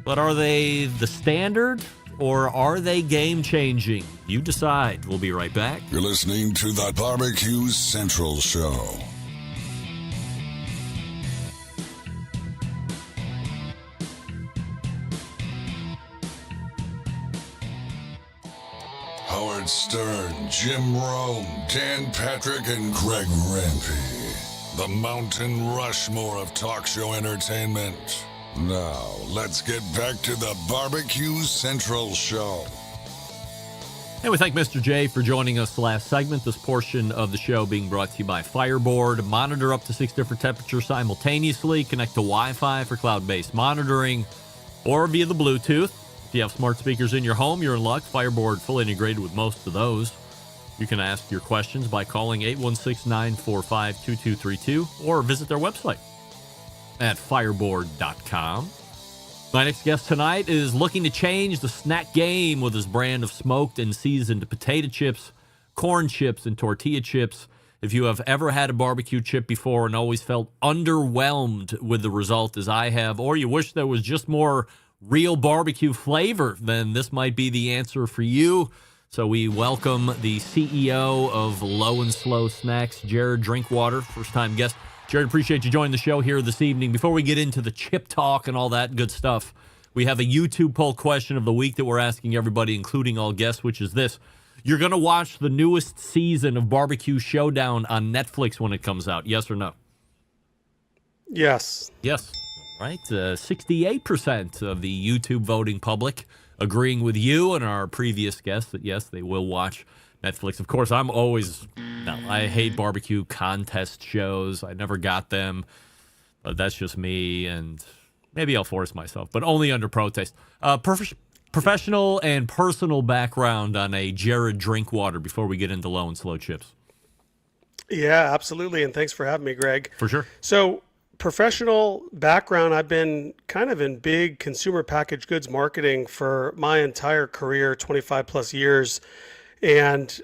But are they the standard or are they game-changing? You decide. We'll be right back. You're listening to the Barbecue Central Show. Howard Stern, Jim Rome, Dan Patrick, and Greg Rempe. The Mountain Rushmore of talk show entertainment. Now, let's get back to the Barbecue Central Show. And we thank Mr. J for joining us last segment. This portion of the show being brought to you by Fireboard. Monitor up to 6 different temperatures simultaneously. Connect to Wi-Fi for cloud-based monitoring or via the Bluetooth. If you have smart speakers in your home, you're in luck. Fireboard fully integrated with most of those. You can ask your questions by calling 816-945-2232 or visit their website at fireboard.com. My next guest tonight is looking to change the snack game with his brand of smoked and seasoned potato chips, corn chips, and tortilla chips. If you have ever had a barbecue chip before and always felt underwhelmed with the result as I have, or you wish there was just more real barbecue flavor, then this might be the answer for you. So we welcome the CEO of Low and Slow Snacks, Jared Drinkwater, first-time guest. Jared, appreciate you joining the show here this evening. Before we get into the chip talk and all that good stuff, we have a YouTube poll question of the week that we're asking everybody, including all guests, which is this. You're going to watch the newest season of Barbecue Showdown on Netflix when it comes out, yes or no? Yes. Yes. Right. 68% of the YouTube voting public agreeing with you and our previous guests that, yes, they will watch Netflix. Of course, I hate barbecue contest shows. I never got them, but that's just me, and maybe I'll force myself, but only under protest. Professional and personal background on a Jared Drinkwater before we get into Low and Slow Chips. Yeah, absolutely, and thanks for having me, Greg. For sure. So, professional background, I've been kind of in big consumer packaged goods marketing for my entire career, 25 plus years, and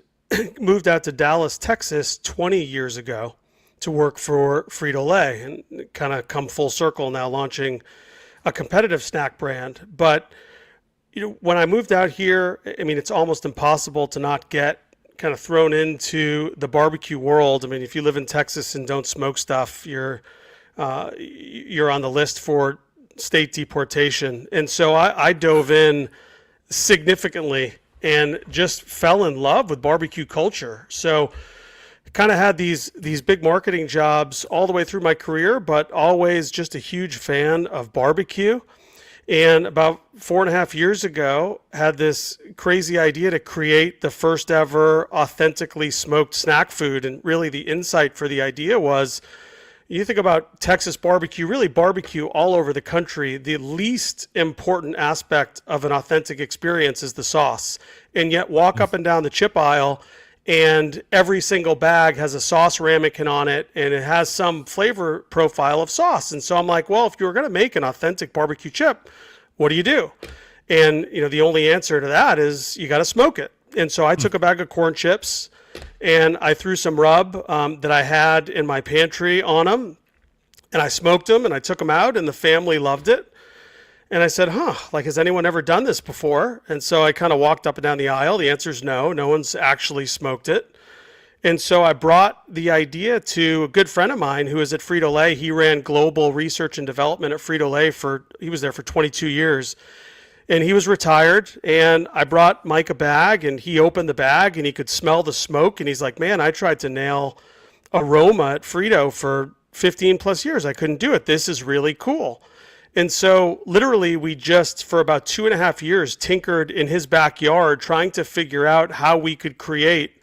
moved out to Dallas, Texas 20 years ago to work for Frito-Lay and kind of come full circle now launching a competitive snack brand. But when I moved out here, I mean, it's almost impossible to not get kind of thrown into the barbecue world. I mean, if you live in Texas and don't smoke stuff, you're on the list for state deportation. And so I dove in significantly and just fell in love with barbecue culture. So kind of had these big marketing jobs all the way through my career, but always just a huge fan of barbecue. And about 4.5 years ago, had this crazy idea to create the first ever authentically smoked snack food. And really the insight for the idea was, you think about Texas barbecue, really barbecue all over the country, the least important aspect of an authentic experience is the sauce. And yet walk up and down the chip aisle and every single bag has a sauce ramekin on it and it has some flavor profile of sauce. And so I'm like, well, if you were going to make an authentic barbecue chip, what do you do? And, the only answer to that is you got to smoke it. And so I took a bag of corn chips and I threw some rub that I had in my pantry on them and I smoked them and I took them out and the family loved it. And I said, has anyone ever done this before? And so I kind of walked up and down the aisle. The answer is no. No one's actually smoked it. And so I brought the idea to a good friend of mine who was at Frito-Lay. He ran global research and development at Frito-Lay he was there for 22 years. And he was retired. And I brought Mike a bag and he opened the bag and he could smell the smoke. And he's like, man, I tried to nail aroma at Frito for 15 plus years. I couldn't do it. This is really cool. And so literally we just, for about 2.5 years, tinkered in his backyard trying to figure out how we could create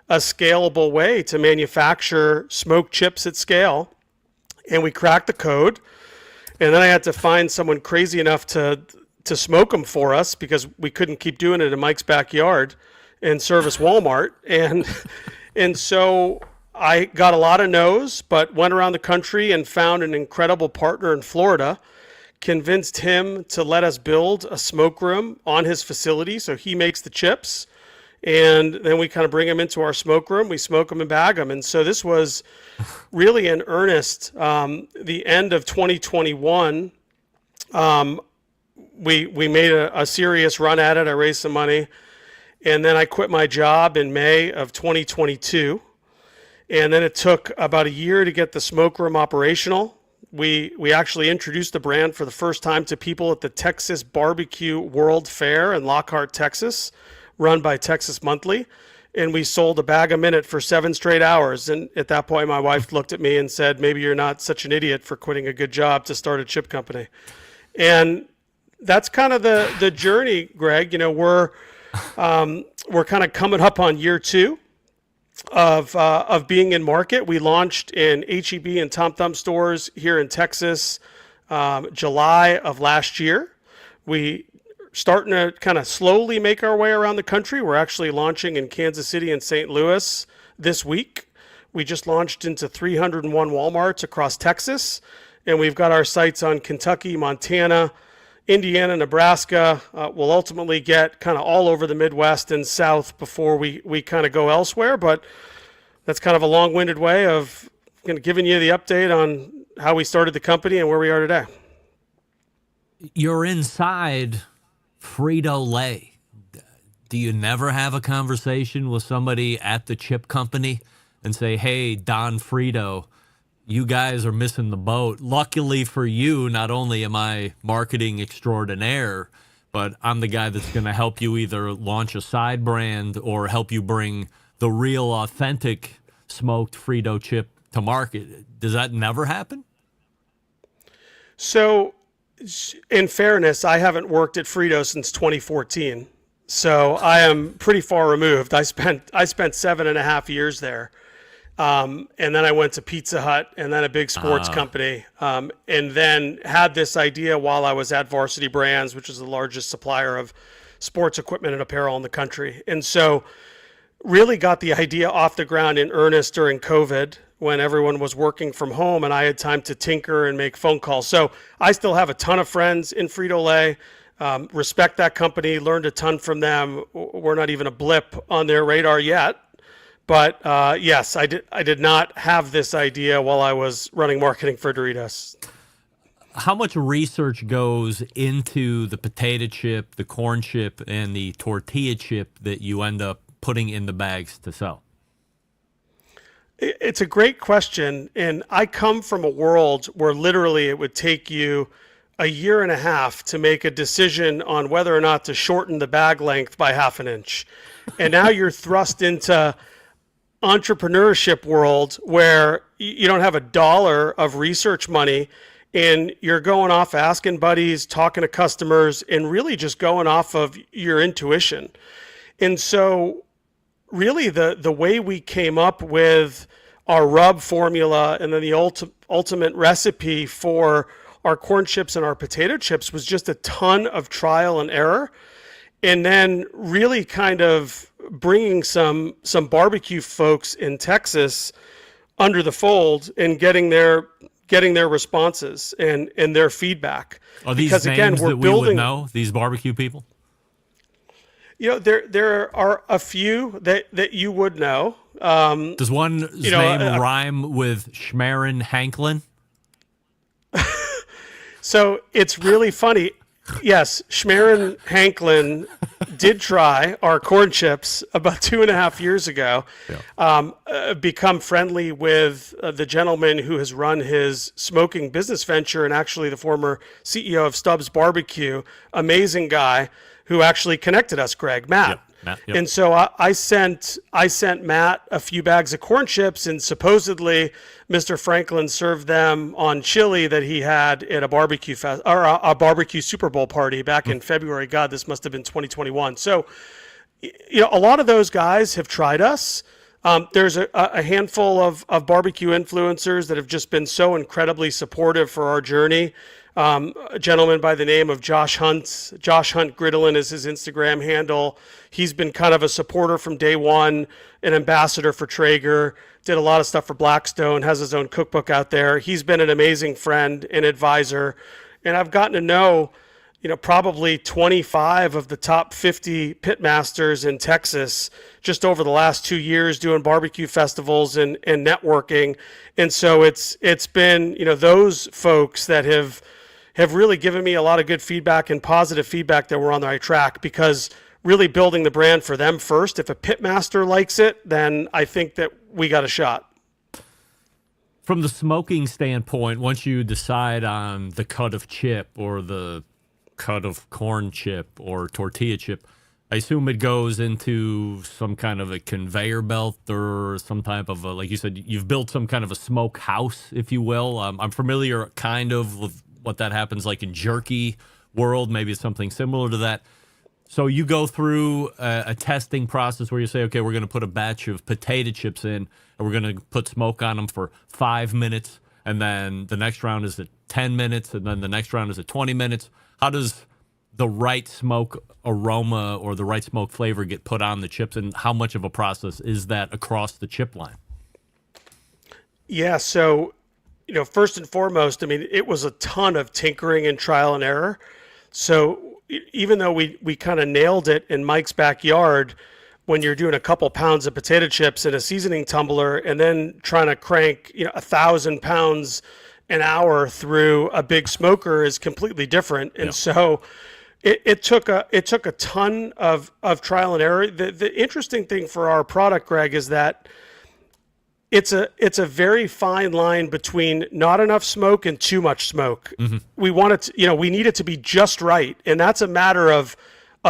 a scalable way to manufacture smoked chips at scale. And we cracked the code. And then I had to find someone crazy enough to smoke them for us because we couldn't keep doing it in Mike's backyard and service Walmart. And so I got a lot of no's, but went around the country and found an incredible partner in Florida, convinced him to let us build a smoke room on his facility so he makes the chips. And then we kind of bring them into our smoke room. We smoke them and bag them. And so this was really in earnest. The end of 2021, we made a serious run at it. I raised some money. And then I quit my job in May of 2022. And then it took about a year to get the smoke room operational. We actually introduced the brand for the first time to people at the Texas Barbecue World Fair in Lockhart, Texas, run by Texas Monthly. And we sold a bag a minute for 7 straight hours. And at that point, my wife looked at me and said, maybe you're not such an idiot for quitting a good job to start a chip company. And that's kind of the journey, Greg. We're kind of coming up on year 2 of being in market. We launched in HEB and Tom Thumb stores here in Texas, July of last year. We starting to kind of slowly make our way around the country. We're actually launching in Kansas City and St. Louis this week. We just launched into 301 Walmarts across Texas, and we've got our sights on Kentucky, Montana, Indiana, Nebraska. We'll ultimately get kind of all over the Midwest and South before we kind of go elsewhere. But that's kind of a long-winded way of giving you the update on how we started the company and where we are today. You're inside Frito-Lay. Do you never have a conversation with somebody at the chip company and say, hey, Don Frito, you guys are missing the boat. Luckily for you, not only am I marketing extraordinaire, but I'm the guy that's going to help you either launch a side brand or help you bring the real authentic smoked Frito chip to market. Does that never happen? So in fairness, I haven't worked at Frito since 2014. So I am pretty far removed. I spent 7.5 years there. And then I went to Pizza Hut and then a big sports company. And then had this idea while I was at Varsity Brands, which is the largest supplier of sports equipment and apparel in the country. And so really got the idea off the ground in earnest during COVID when everyone was working from home and I had time to tinker and make phone calls. So I still have a ton of friends in Frito-Lay, respect that company, learned a ton from them. We're not even a blip on their radar yet. But yes, I did not have this idea while I was running marketing for Doritos. How much research goes into the potato chip, the corn chip, and the tortilla chip that you end up putting in the bags to sell? It's a great question. And I come from a world where literally it would take you a year and a half to make a decision on whether or not to shorten the bag length by 1/2 inch. And now you're thrust into entrepreneurship world where you don't have $1 of research money and you're going off asking buddies, talking to customers, and really just going off of your intuition. And so really the way we came up with our rub formula and then the ultimate recipe for our corn chips and our potato chips was just a ton of trial and error. And then really kind of bringing some barbecue folks in Texas under the fold and getting their responses and their feedback. Are these because names again, we're that we building, would know, these barbecue people? You know, there are a few that you would know. Does one's name rhyme with Schmerin Hanklin? So it's really funny. Yes, Schmerin Hanklin did try our corn chips about 2.5 years ago. Yeah. Become friendly with the gentleman who has run his smoking business venture and actually the former CEO of Stubbs Barbecue. Amazing guy who actually connected us, Greg, Matt. Yep. Yep. And so I sent Matt a few bags of corn chips, and supposedly Mr. Franklin served them on chili that he had at a barbecue a barbecue Super Bowl party back in February. God, this must have been 2021. So, you know, a lot of those guys have tried us. There's a handful of barbecue influencers that have just been so incredibly supportive for our journey. A gentleman by the name of Josh Hunt. Josh Hunt Griddlin is his Instagram handle. He's been kind of a supporter from day one, an ambassador for Traeger, did a lot of stuff for Blackstone, has his own cookbook out there. He's been an amazing friend and advisor. And I've gotten to know, you know, probably 25 of the top 50 pitmasters in Texas just over the last 2 years doing barbecue festivals and networking. And so it's been, you know, those folks that have really given me a lot of good feedback and positive feedback that we're on the right track, because really building the brand for them first. If a pitmaster likes it, then I think that we got a shot. From the smoking standpoint, once you decide on the cut of chip or the cut of corn chip or tortilla chip, I assume it goes into some kind of a conveyor belt or some type of a, like you said, you've built some kind of a smoke house, if you will. I'm familiar kind of with what that happens like in jerky world. Maybe it's something similar to that. So you go through a testing process where you say, okay, we're going to put a batch of potato chips in and we're going to put smoke on them for 5 minutes. And then the next round is at 10 minutes. And then the next round is at 20 minutes. How does the right smoke aroma or the right smoke flavor get put on the chips, and how much of a process is that across the chip line? Yeah. So, you know, first and foremost, I mean, it was a ton of tinkering and trial and error. So even though we kind of nailed it in Mike's backyard, when you're doing a couple pounds of potato chips in a seasoning tumbler and then trying to crank, you know, 1,000 pounds an hour through a big smoker is completely different. And so it took a ton of trial and error. The interesting thing for our product, Greg, is that it's a very fine line between not enough smoke and too much smoke. Mm-hmm. We want it to, you know, we need it to be just right. And that's a matter of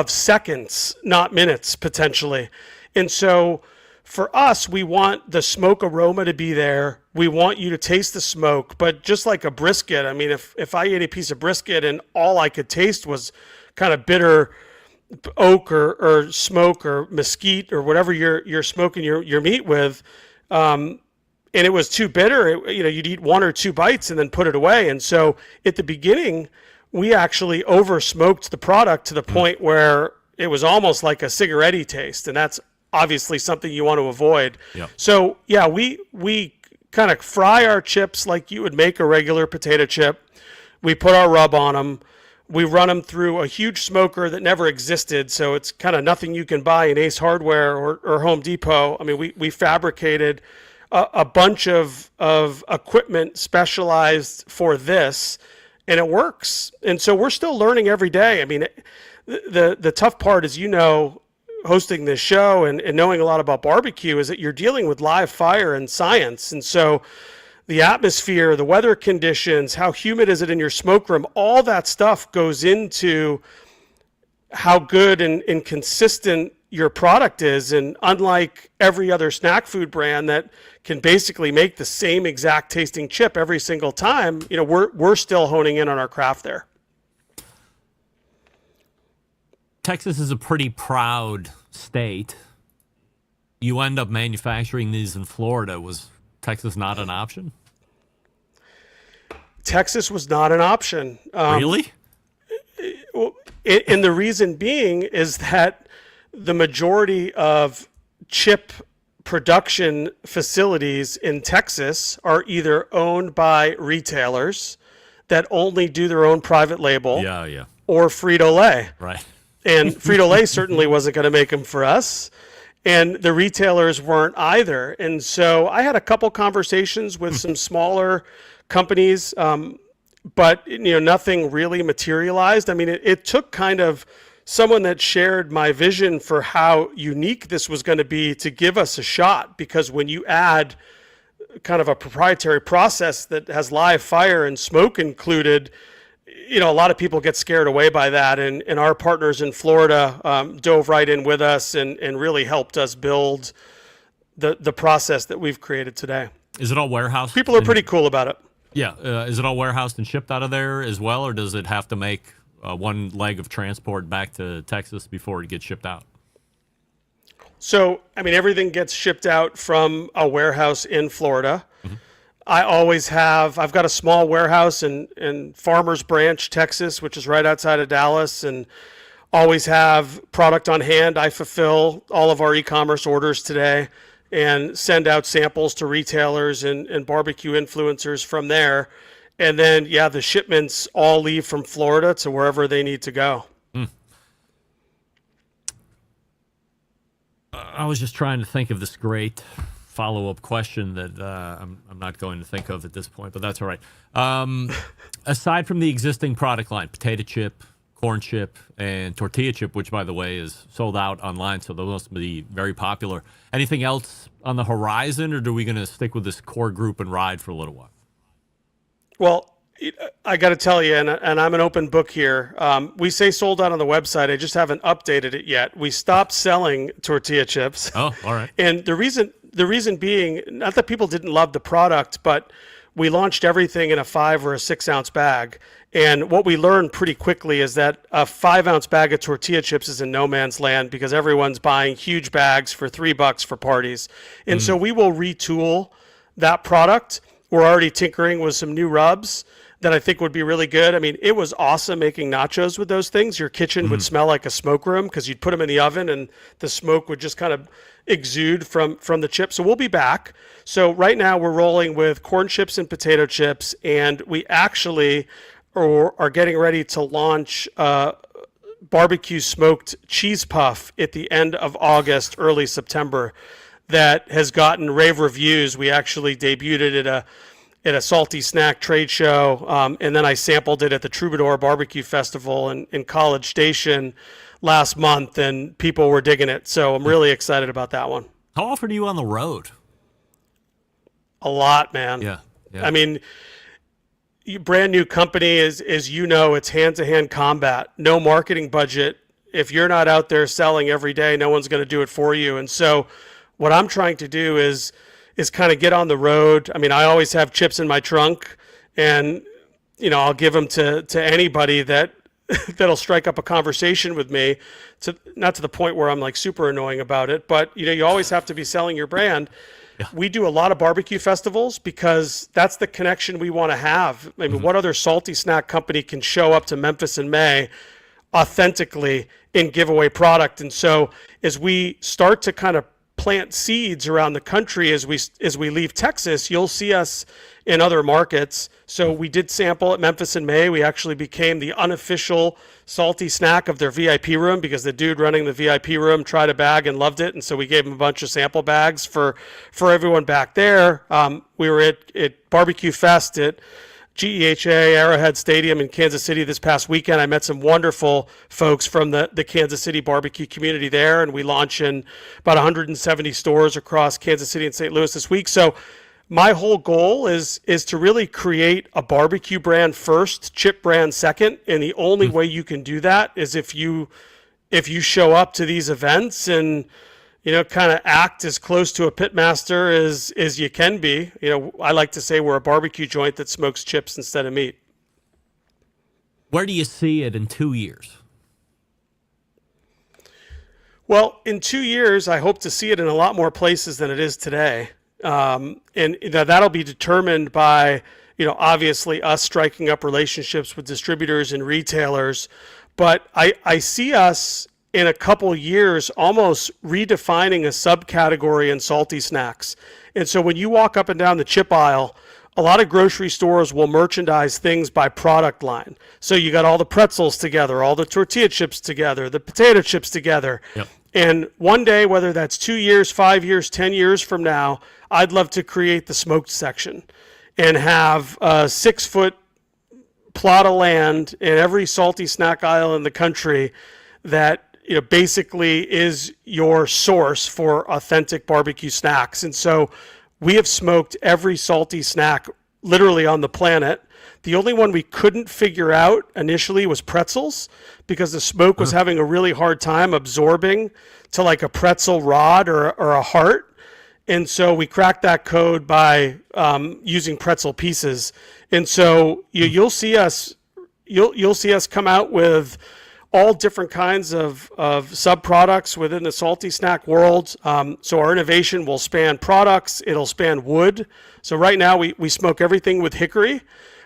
seconds, not minutes, potentially. And so for us, we want the smoke aroma to be there. We want you to taste the smoke, but just like a brisket, I mean, if I ate a piece of brisket and all I could taste was kind of bitter oak or smoke or mesquite or whatever you're smoking your meat with, and it was too bitter, you know, you'd eat 1 or 2 bites and then put it away. And so at the beginning, we actually over smoked the product to the point where it was almost like a cigarette-y taste. And that's obviously something you want to avoid. Yep. So yeah, we kind of fry our chips like you would make a regular potato chip. We put our rub on them. We run them through a huge smoker that never existed. So it's kind of nothing you can buy in Ace Hardware or Home Depot. I mean, we fabricated a bunch of equipment specialized for this, and it works. And so we're still learning every day. I mean, the tough part is, you know, hosting this show and knowing a lot about barbecue is that you're dealing with live fire and science. And so the atmosphere, the weather conditions, how humid is it in your smoke room, all that stuff goes into how good and consistent your product is. And unlike every other snack food brand that can basically make the same exact tasting chip every single time, we're still honing in on our craft there. Texas is a pretty proud state. You end up manufacturing these in Florida. Was Texas not an option? Texas was not an option. Really? And the reason being is that the majority of chip production facilities in Texas are either owned by retailers that only do their own private label, or Frito-Lay. Right. And Frito-Lay certainly wasn't going to make them for us. And the retailers weren't either. And so I had a couple conversations with some smaller companies, but nothing really materialized. I mean, it took kind of someone that shared my vision for how unique this was going to be to give us a shot, because when you add kind of a proprietary process that has live fire and smoke included, a lot of people get scared away by that. And our partners in Florida dove right in with us and really helped us build the process that we've created today. Is it all warehoused? People are pretty cool about it. Yeah. Is it all warehoused and shipped out of there as well, or does it have to make one leg of transport back to Texas before it gets shipped out? So, I mean, everything gets shipped out from a warehouse in Florida. Mm-hmm. I've got a small warehouse in Farmers Branch, Texas, which is right outside of Dallas, and always have product on hand. I fulfill all of our e-commerce orders today and send out samples to retailers and barbecue influencers from there. And then, the shipments all leave from Florida to wherever they need to go. I was just trying to think of this great follow-up question that I'm not going to think of at this point, but that's all right. Aside from the existing product line, potato chip, corn chip, and tortilla chip, which, by the way, is sold out online, so those must be very popular. Anything else on the horizon, or are we going to stick with this core group and ride for a little while? Well, I got to tell you, and I'm an open book here. We say sold out on the website. I just haven't updated it yet. We stopped selling tortilla chips. Oh, all right. And the reason being, not that people didn't love the product, but we launched everything in a 5 or a 6 ounce bag. And what we learned pretty quickly is that a 5 ounce bag of tortilla chips is in no man's land, because everyone's buying huge bags for $3 for parties. And so we will retool that product. We're already tinkering with some new rubs that I think would be really good. I mean, it was awesome making nachos with those things. Your kitchen would smell like a smoke room, because you'd put them in the oven and the smoke would just kind of exude from the chips. So we'll be back. So right now we're rolling with corn chips and potato chips, and we actually are getting ready to launch barbecue smoked cheese puff at the end of August, early September. That has gotten rave reviews. We actually debuted it at a salty snack trade show, and then I sampled it at the Troubadour Barbecue Festival in College Station last month, and people were digging it. So I'm really excited about that one. How often are you on the road? A lot, man. Yeah. I mean, brand new company is it's hand-to-hand combat. No marketing budget. If you're not out there selling every day, no one's going to do it for you. And so what I'm trying to do is kind of get on the road. I mean, I always have chips in my trunk, and I'll give them to anybody that'll strike up a conversation with me. Not to the point where I'm like super annoying about it, but you always have to be selling your brand. Yeah. We do a lot of barbecue festivals because that's the connection we want to have. I mean, what other salty snack company can show up to Memphis in May authentically and give away product? And so as we start to kind of plant seeds around the country as we leave Texas, you'll see us in other markets. So we did sample at Memphis in May. We actually became the unofficial salty snack of their VIP room, because the dude running the VIP room tried a bag and loved it, and so we gave him a bunch of sample bags for everyone back there. We were at Barbecue Fest at GEHA Arrowhead Stadium in Kansas City this past weekend. I met some wonderful folks from the Kansas City barbecue community there, and we launch in about 170 stores across Kansas City and St. Louis this week. So my whole goal is to really create a barbecue brand first, chip brand second, and the only way you can do that is if you if you show up to these events and, kind of act as close to a pitmaster as you can be. I like to say we're a barbecue joint that smokes chips instead of meat. Where do you see it in 2 years? Well, in 2 years, I hope to see it in a lot more places than it is today. And that'll be determined by, obviously us striking up relationships with distributors and retailers. But I see us in a couple years almost redefining a subcategory in salty snacks. And so when you walk up and down the chip aisle, a lot of grocery stores will merchandise things by product line. So you got all the pretzels together, all the tortilla chips together, the potato chips together. Yep. And one day, whether that's 2 years, 5 years, 10 years from now, I'd love to create the smoked section and have a 6-foot plot of land in every salty snack aisle in the country that basically is your source for authentic barbecue snacks. And so we have smoked every salty snack literally on the planet. The only one we couldn't figure out initially was pretzels, because the smoke was having a really hard time absorbing to like a pretzel rod or a heart. And so we cracked that code by using pretzel pieces. And so you'll see us come out with all different kinds of sub-products within the salty snack world. So our innovation will span products. It'll span wood. So right now we smoke everything with hickory,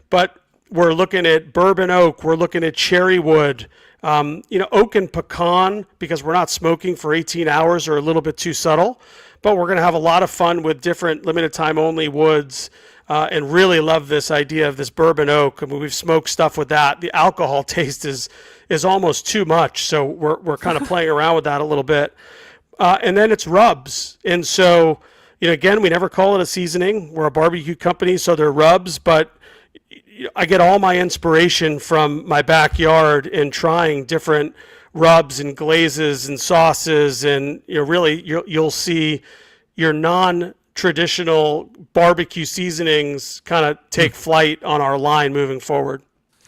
but we're looking at bourbon oak. We're looking at cherry wood, oak and pecan, because we're not smoking for 18 hours or a little bit too subtle. But we're going to have a lot of fun with different limited time only woods. And really love this idea of this bourbon oak. I mean, we've smoked stuff with that. The alcohol taste is almost too much, so we're kind of playing around with that a little bit. And then it's rubs, and so again, we never call it a seasoning. We're a barbecue company, so they're rubs. But I get all my inspiration from my backyard and trying different rubs and glazes and sauces, and really you'll see your non-traditional barbecue seasonings kind of take flight on our line moving forward.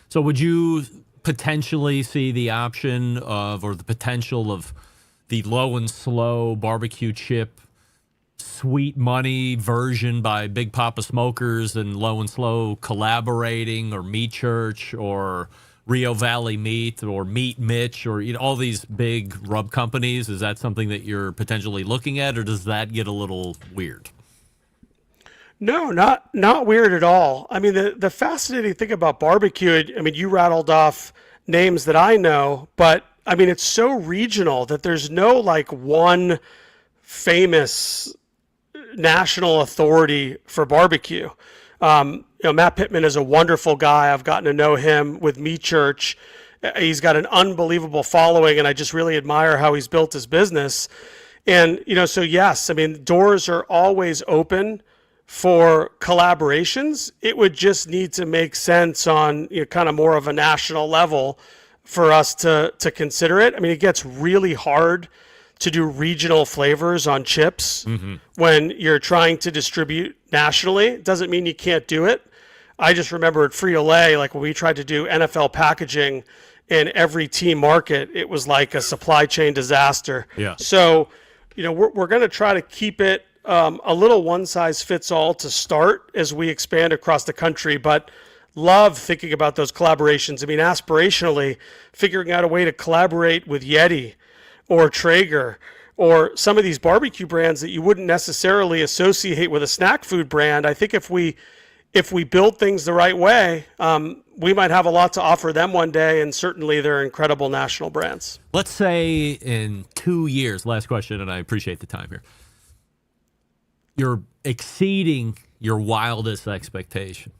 So would you potentially see the option of, or the potential of, the low and slow barbecue chip sweet money version by Big Papa Smokers and Low and Slow collaborating, or Meat Church, or Rio Valley Meat, or Meat Mitch, or all these big rub companies? Is that something that you're potentially looking at, or does that get a little weird? No, not weird at all. I mean, the fascinating thing about barbecue, I mean, you rattled off names that I know, but I mean, it's so regional that there's no like one famous national authority for barbecue. Matt Pittman is a wonderful guy. I've gotten to know him with Meat Church. He's got an unbelievable following, and I just really admire how he's built his business. And, so yes, I mean, doors are always open for collaborations. It would just need to make sense on kind of more of a national level for us to consider it. I mean, it gets really hard to do regional flavors on chips when you're trying to distribute nationally. It doesn't mean you can't do it. I just remember at Frito-Lay, like when we tried to do NFL packaging in every team market, it was like a supply chain disaster. Yeah. So, we're going to try to keep it a little one size fits all to start as we expand across the country, but love thinking about those collaborations. I mean, aspirationally, figuring out a way to collaborate with Yeti or Traeger or some of these barbecue brands that you wouldn't necessarily associate with a snack food brand. I think if we build things the right way, we might have a lot to offer them one day, and certainly they're incredible national brands. Let's say in 2 years, last question, and I appreciate the time here, you're exceeding your wildest expectation,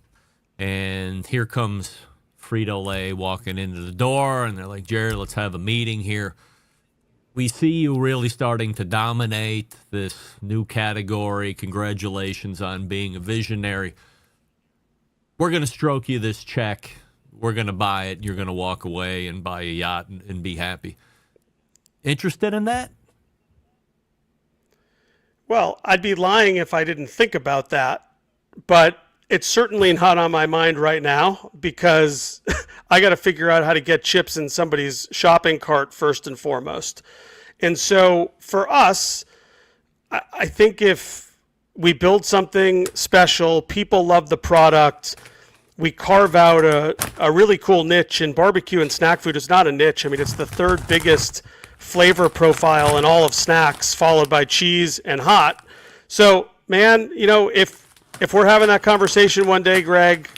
and here comes Frito-Lay walking into the door, and they're like, Jared, let's have a meeting here. We see you really starting to dominate this new category. Congratulations on being a visionary. We're going to stroke you this check. We're going to buy it. You're going to walk away and buy a yacht and be happy. Interested in that? Well, I'd be lying if I didn't think about that. But it's certainly not on my mind right now because I got to figure out how to get chips in somebody's shopping cart first and foremost. And so for us, I think if we build something special, people love the product, we carve out a really cool niche in barbecue and snack food. It's not a niche. I mean, it's the third biggest flavor profile in all of snacks, followed by cheese and hot. So, man, if we're having that conversation one day, Greg,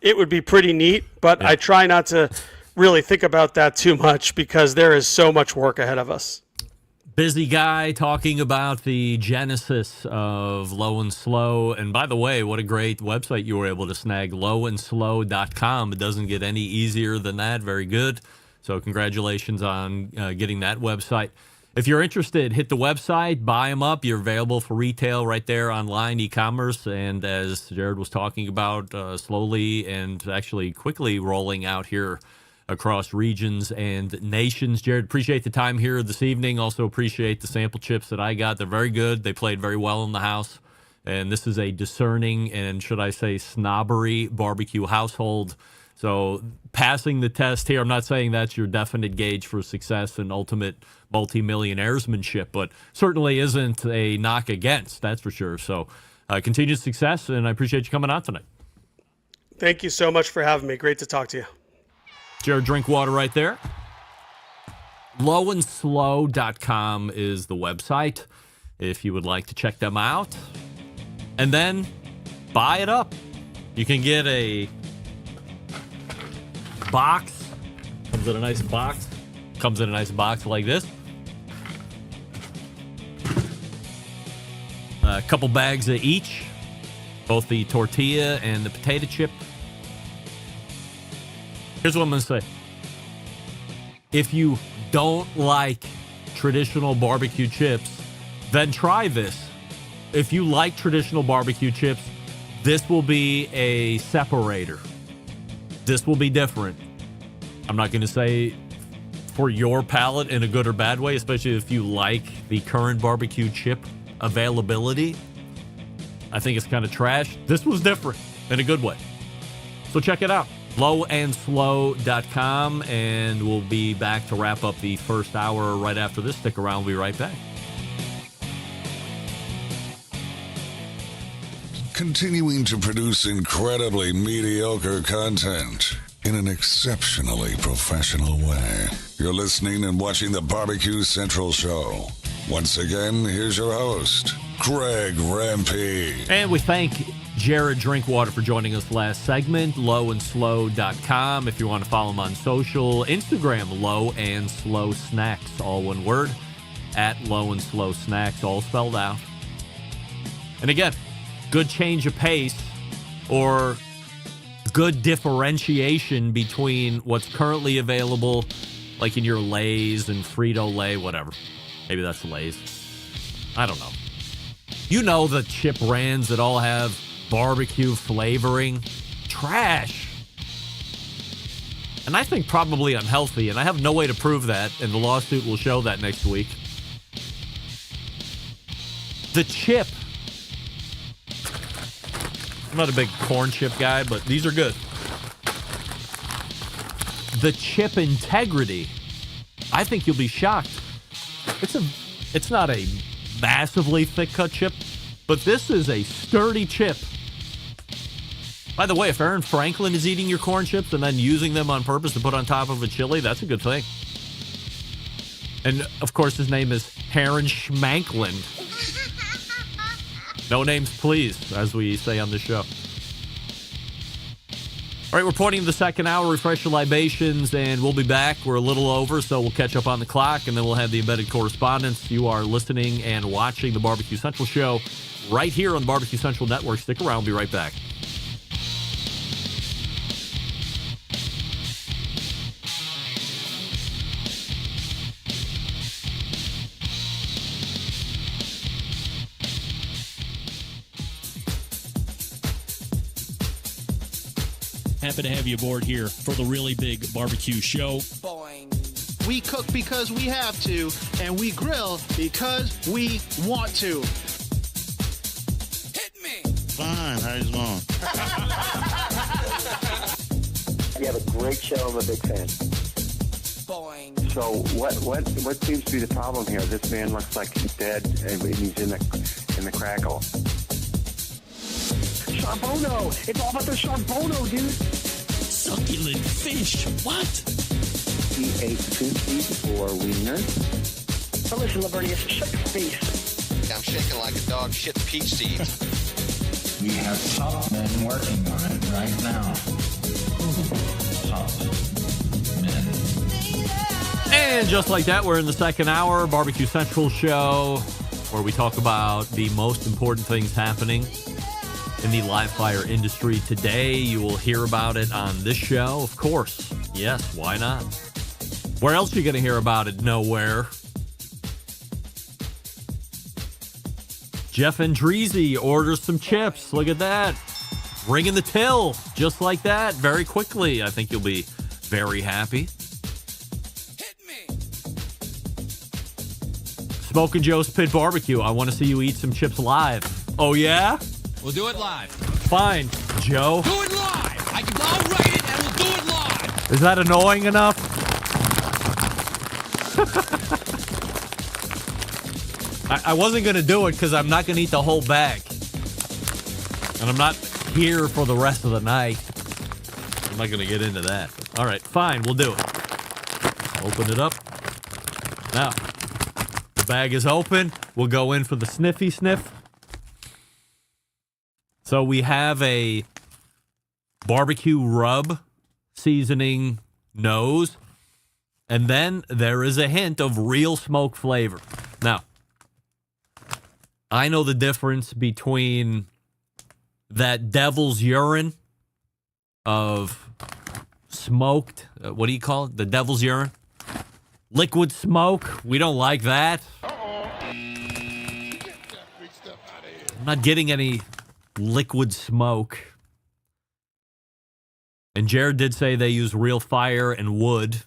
it would be pretty neat, but I try not to really think about that too much because there is so much work ahead of us. Busy guy talking about the genesis of Low and Slow. And by the way, what a great website you were able to snag, lowandslow.com. It doesn't get any easier than that. Very good. So congratulations on getting that website. If you're interested, hit the website, buy them up. You're available for retail right there online, e-commerce. And as Jared was talking about, slowly and actually quickly rolling out here across regions and nations. Jared, appreciate the time here this evening. Also appreciate the sample chips that I got. They're very good. They played very well in the house. And this is a discerning and, should I say, snobbery barbecue household. So passing the test here, I'm not saying that's your definite gauge for success and ultimate multi-millionairesmanship, but certainly isn't a knock against, that's for sure. So continued success, and I appreciate you coming on tonight. Thank you so much for having me. Great to talk to you. Jared Drinkwater right there. Lowandslow.com is the website if you would like to check them out. And then buy it up. You can get a box. Comes in a nice box. Comes in a nice box like this. A couple bags of each. Both the tortilla and the potato chip. Here's what I'm going to say. If you don't like traditional barbecue chips, then try this. If you like traditional barbecue chips, this will be a separator. This will be different. I'm not going to say for your palate in a good or bad way, especially if you like the current barbecue chip availability. I think it's kind of trash. This was different in a good way. So check it out. Lowandslow.com, and we'll be back to wrap up the first hour right after this. Stick around. We'll be right back. Continuing to produce incredibly mediocre content in an exceptionally professional way. You're listening and watching the BBQ Central Show. Once again, here's your host, Greg Rempe. And we thank Jared Drinkwater for joining us last segment. Lowandslow.com. If you want to follow him on social, Instagram, Low and Slow Snacks, all one word, at Low and Slow Snacks, all spelled out. And again, good change of pace or good differentiation between what's currently available, like in your Lay's and Frito-Lay, whatever. Maybe that's Lay's. I don't know. You know the chip brands that all have barbecue flavoring. Trash. And I think probably unhealthy, and I have no way to prove that, and the lawsuit will show that next week. The chip. I'm not a big corn chip guy, but these are good. The chip integrity. I think you'll be shocked. It's not a massively thick cut chip, but this is a sturdy chip. By the way, if Aaron Franklin is eating your corn chips and then using them on purpose to put on top of a chili, that's a good thing. And of course, his name is Aaron Schmanklin. No names, please, as we say on the show. All right, we're pointing to the second hour, refresh your libations, and we'll be back. We're a little over, so we'll catch up on the clock, and then we'll have the embedded correspondence. You are listening and watching the Barbecue Central Show right here on the Barbecue Central Network. Stick around. We'll be right back. Happy to have you aboard here for the Really Big Barbecue Show. We cook because we have to, and we grill because we want to. Hit me. Fine, How you doing? You have a great show. I'm a big fan. Boing. So what seems to be the problem here? This man looks like he's dead and he's in the crackle. Charbono! It's all about the Charbono, dude! Succulent fish. What? He ate sushi or wiener. But listen, Lavernius, shut your face. I'm shaking like a dog shit peach seeds. We have top men working on it right now. Top men. And just like that, we're in the second hour, Barbecue Central show, where we talk about the most important things happening in the live fire industry today. You will hear about it on this show, of course. Yes, why not? Where else are you going to hear about it? Nowhere. Jeff Andreezy orders some chips. Look at that. Ringing the till. Just like that. Very quickly. I think you'll be very happy. Hit me. Smoking Joe's Pit Barbecue. I want to see you eat some chips live. Oh, yeah? We'll do it live. Fine, Joe. Do it live. I'll write it and we'll do it live. Is that annoying enough? I wasn't going to do it because I'm not going to eat the whole bag. And I'm not here for the rest of the night. I'm not going to get into that. All right, fine, we'll do it. Open it up. Now, the bag is open. We'll go in for the sniffy sniff. So we have a barbecue rub seasoning nose. And then there is a hint of real smoke flavor. Now, I know the difference between that devil's urine of smoked, what do you call it? The devil's urine? Liquid smoke. We don't like that. I'm not getting any liquid smoke. And Jared did say they use real fire and wood.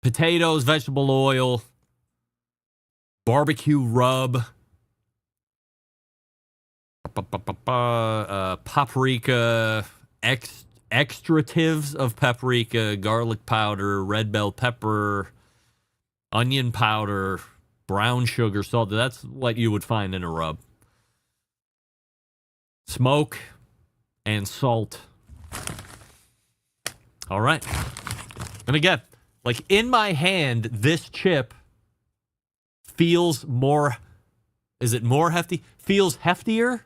Potatoes, vegetable oil, barbecue rub, paprika, extratives of paprika, garlic powder, red bell pepper, onion powder, brown sugar, salt. That's what you would find in a rub. Smoke and salt. All right. And again, like in my hand, this chip feels more, is it more hefty? Feels heftier?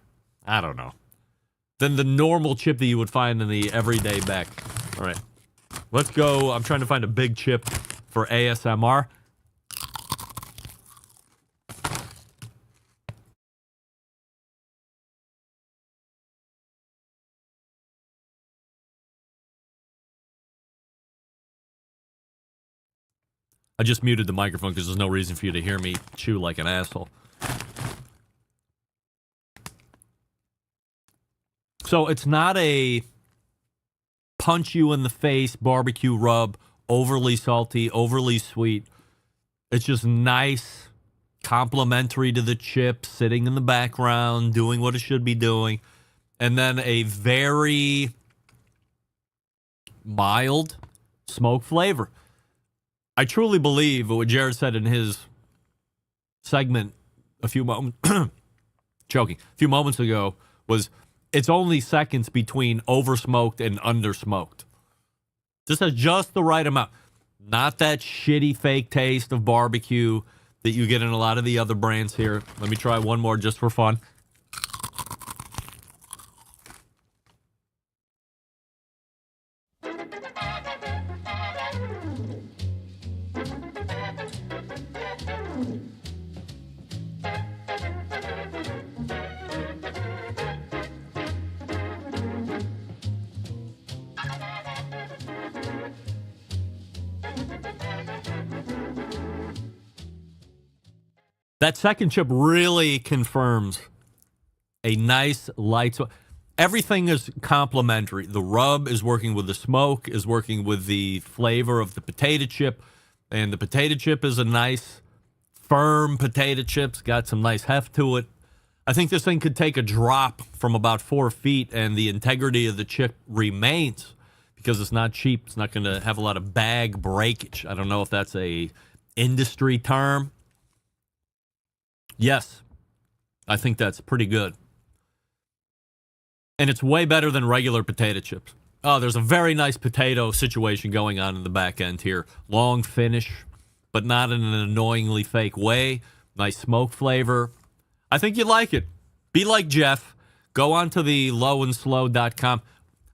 I don't know. Than the normal chip that you would find in the everyday bag. All right. Let's go. I'm trying to find a big chip for ASMR. I just muted the microphone because there's no reason for you to hear me chew like an asshole. So it's not a punch you in the face barbecue rub, overly salty, overly sweet. It's just nice, complimentary to the chip, sitting in the background, doing what it should be doing. And then a very mild smoke flavor. I truly believe what Jared said in his segment a few moments ago was it's only seconds between oversmoked and undersmoked. This has just the right amount. Not that shitty fake taste of barbecue that you get in a lot of the other brands here. Let me try one more just for fun. That second chip really confirms a nice light. Everything is complementary. The rub is working with the smoke, is working with the flavor of the potato chip. And the potato chip is a nice, firm potato chip. It's got some nice heft to it. I think this thing could take a drop from about 4 feet and the integrity of the chip remains because it's not cheap. It's not going to have a lot of bag breakage. I don't know if that's a industry term. Yes, I think that's pretty good. And it's way better than regular potato chips. Oh, there's a very nice potato situation going on in the back end here. Long finish, but not in an annoyingly fake way. Nice smoke flavor. I think you'd like it. Be like Jeff. Go on to the lowandslow.com.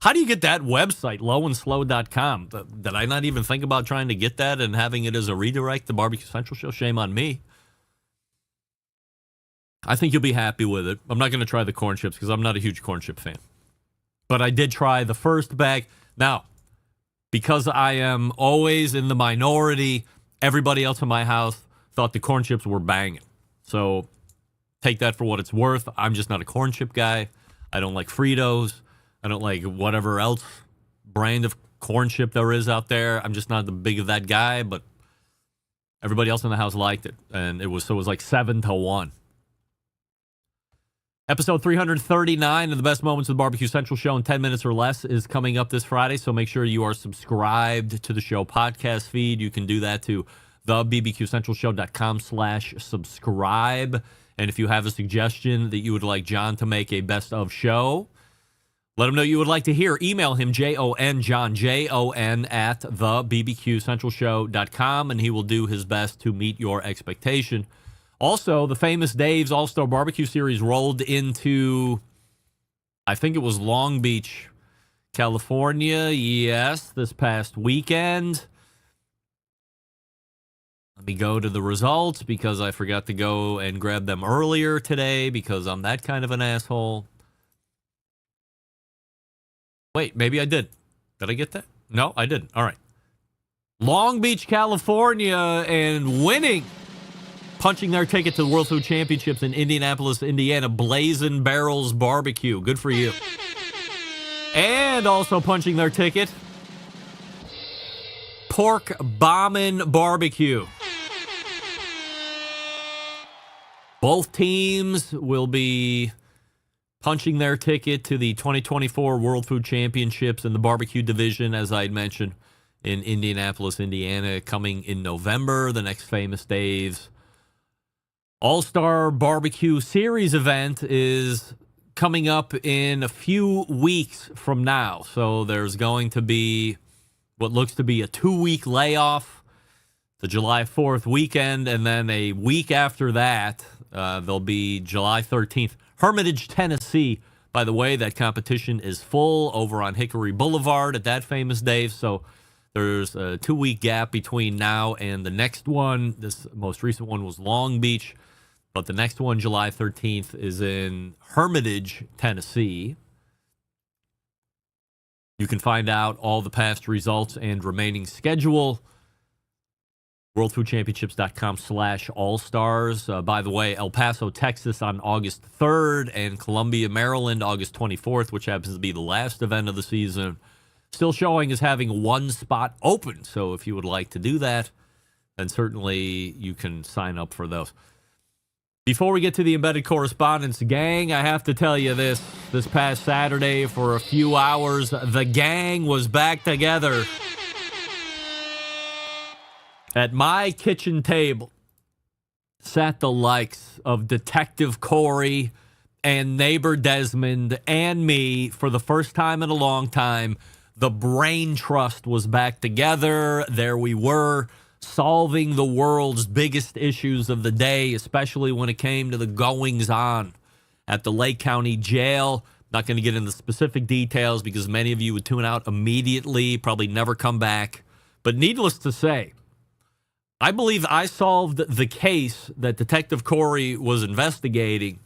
How do you get that website, lowandslow.com? Did I not even think about trying to get that and having it as a redirect to Barbecue Central Show? Shame on me. I think you'll be happy with it. I'm not going to try the corn chips because I'm not a huge corn chip fan. But I did try the first bag. Now, because I am always in the minority, everybody else in my house thought the corn chips were banging. So take that for what it's worth. I'm just not a corn chip guy. I don't like Fritos. I don't like whatever else brand of corn chip there is out there. I'm just not the big of that guy, but everybody else in the house liked it. And it was like 7-1. Episode 339 of the Best Moments of the Barbecue Central Show in 10 minutes or less is coming up this Friday, so make sure you are subscribed to the show podcast feed. You can do that to thebbqcentralshow.com/subscribe. And if you have a suggestion that you would like John to make a best of show, let him know you would like to hear. Email him, John, Jon, at thebbqcentralshow.com, and he will do his best to meet your expectation. Also, the famous Dave's All-Star Barbecue Series rolled into, I think it was Long Beach, California. Yes, this past weekend. Let me go to the results because I forgot to go and grab them earlier today because I'm that kind of an asshole. Wait, maybe I did. Did I get that? No, I didn't. All right. Long Beach, California, and winning. Punching their ticket to the World Food Championships in Indianapolis, Indiana, Blazing Barrels Barbecue. Good for you. And also punching their ticket, Pork Bombin' Barbecue. Both teams will be punching their ticket to the 2024 World Food Championships in the barbecue division, as I had mentioned, in Indianapolis, Indiana, coming in November. The next famous Dave's All-Star Barbecue Series event is coming up in a few weeks from now. So there's going to be what looks to be a 2-week layoff, the July 4th weekend, and then a week after that, there'll be July 13th. Hermitage, Tennessee. By the way, that competition is full over on Hickory Boulevard at that famous Dave's. So there's a 2-week gap between now and the next one. This most recent one was Long Beach. But the next one, July 13th, is in Hermitage, Tennessee. You can find out all the past results and remaining schedule. WorldFoodChampionships.com/All-Stars. By the way, El Paso, Texas on August 3rd and Columbia, Maryland, August 24th, which happens to be the last event of the season. Still showing as having one spot open. So if you would like to do that, then certainly you can sign up for those. Before we get to the embedded correspondence, gang, I have to tell you this. This past Saturday, for a few hours, the gang was back together. At my kitchen table sat the likes of Detective Corey and neighbor Desmond and me for the first time in a long time. The brain trust was back together. There we were, solving the world's biggest issues of the day, especially when it came to the goings-on at the Lake County Jail. Not going to get into specific details because many of you would tune out immediately, probably never come back. But needless to say, I believe I solved the case that Detective Corey was investigating.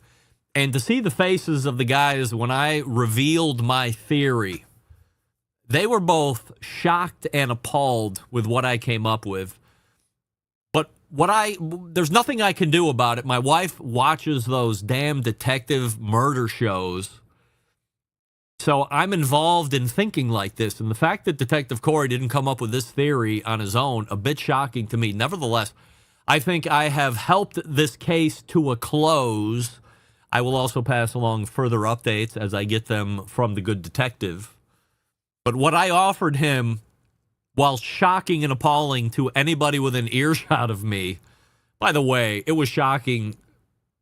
And to see the faces of the guys when I revealed my theory, they were both shocked and appalled with what I came up with. But there's nothing I can do about it. My wife watches those damn detective murder shows. So I'm involved in thinking like this. And the fact that Detective Corey didn't come up with this theory on his own, a bit shocking to me. Nevertheless, I think I have helped this case to a close. I will also pass along further updates as I get them from the good detective. But what I offered him, while shocking and appalling to anybody within earshot of me, by the way, it was shocking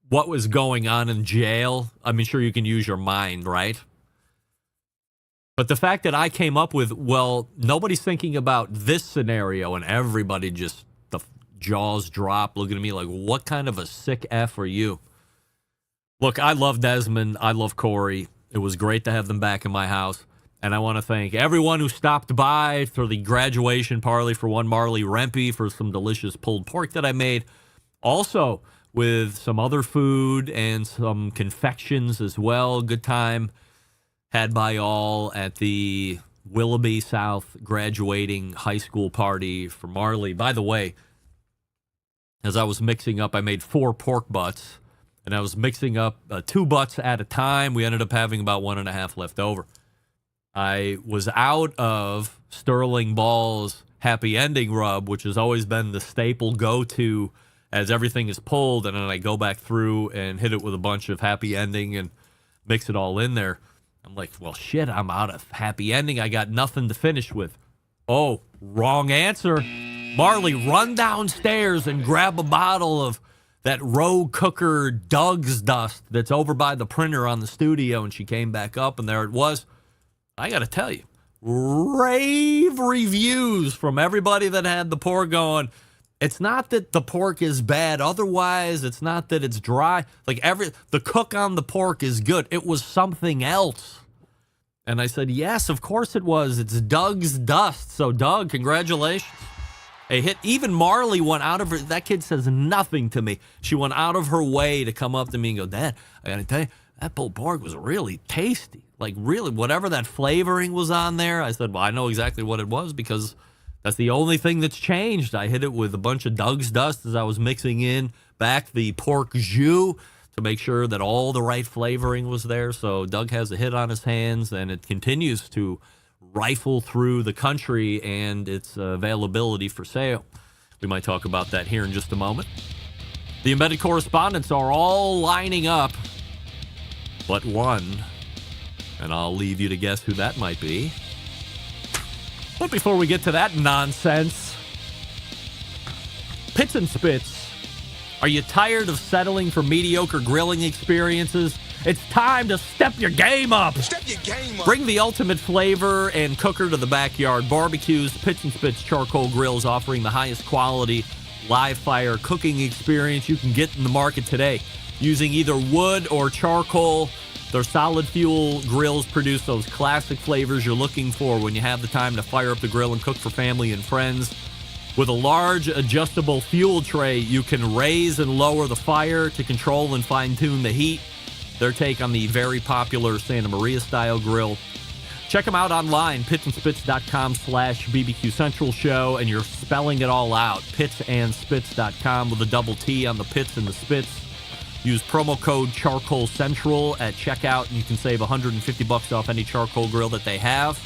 what was going on in jail. I mean, sure, you can use your mind, right? But the fact that I came up with, well, nobody's thinking about this scenario, and everybody just, the jaws drop, looking at me like, what kind of a sick F are you? Look, I love Desmond. I love Corey. It was great to have them back in my house. And I want to thank everyone who stopped by for the graduation party for one Marley Rempe for some delicious pulled pork that I made. Also, with some other food and some confections as well. Good time had by all at the Willoughby South graduating high school party for Marley. By the way, as I was mixing up, I made 4 pork butts, and I was mixing up 2 butts at a time. We ended up having about 1.5 left over. I was out of Sterling Ball's Happy Ending rub, which has always been the staple go-to as everything is pulled, and then I go back through and hit it with a bunch of Happy Ending and mix it all in there. I'm like, well, shit, I'm out of Happy Ending. I got nothing to finish with. Oh, wrong answer. Marley, run downstairs and grab a bottle of that Rogue Cooker Doug's Dust that's over by the printer on the studio, and she came back up, and there it was. I got to tell you, rave reviews from everybody that had the pork going. It's not that the pork is bad. Otherwise, it's not that it's dry. Like the cook on the pork is good. It was something else. And I said, yes, of course it was. It's Doug's Dust. So, Doug, congratulations. A hit. Even Marley went out of her. That kid says nothing to me. She went out of her way to come up to me and go, Dad, I got to tell you, that pulled pork was really tasty. Like, really, whatever that flavoring was on there. I said, well, I know exactly what it was because that's the only thing that's changed. I hit it with a bunch of Doug's Dust as I was mixing in back the pork jus to make sure that all the right flavoring was there. So Doug has a hit on his hands, and it continues to rifle through the country and its availability for sale. We might talk about that here in just a moment. The embedded correspondents are all lining up, but one, and I'll leave you to guess who that might be. But before we get to that nonsense, Pits and Spits, are you tired of settling for mediocre grilling experiences? It's time to step your game up. Step your game up. Bring the ultimate flavor and cooker to the backyard. Barbecues, Pits and Spits charcoal grills offering the highest quality live fire cooking experience you can get in the market today. Using either wood or charcoal, their solid fuel grills produce those classic flavors you're looking for when you have the time to fire up the grill and cook for family and friends. With a large adjustable fuel tray, you can raise and lower the fire to control and fine-tune the heat. Their take on the very popular Santa Maria style grill. Check them out online, pitsandspits.com/BBQ Central Show, and you're spelling it all out, pitsandspits.com with a double T on the Pits and the Spits. Use promo code Charcoal Central at checkout, and you can save $150 off any charcoal grill that they have.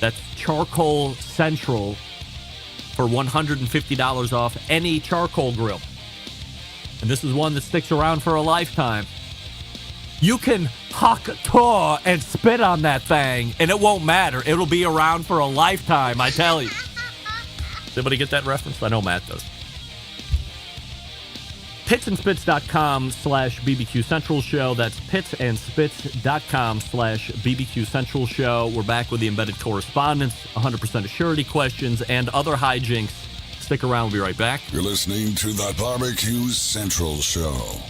That's Charcoal Central for $150 off any charcoal grill. And this is one that sticks around for a lifetime. You can huck, taw, and spit on that thing, and it won't matter. It'll be around for a lifetime, I tell you. Does anybody get that reference? I know Matt does. pitsandspits.com/BBQ Central Show. That's pitsandspits.com/BBQ Central Show. We're back with the embedded correspondence, 100% assurity questions, and other hijinks. Stick around. We'll be right back. You're listening to the BBQ Central Show.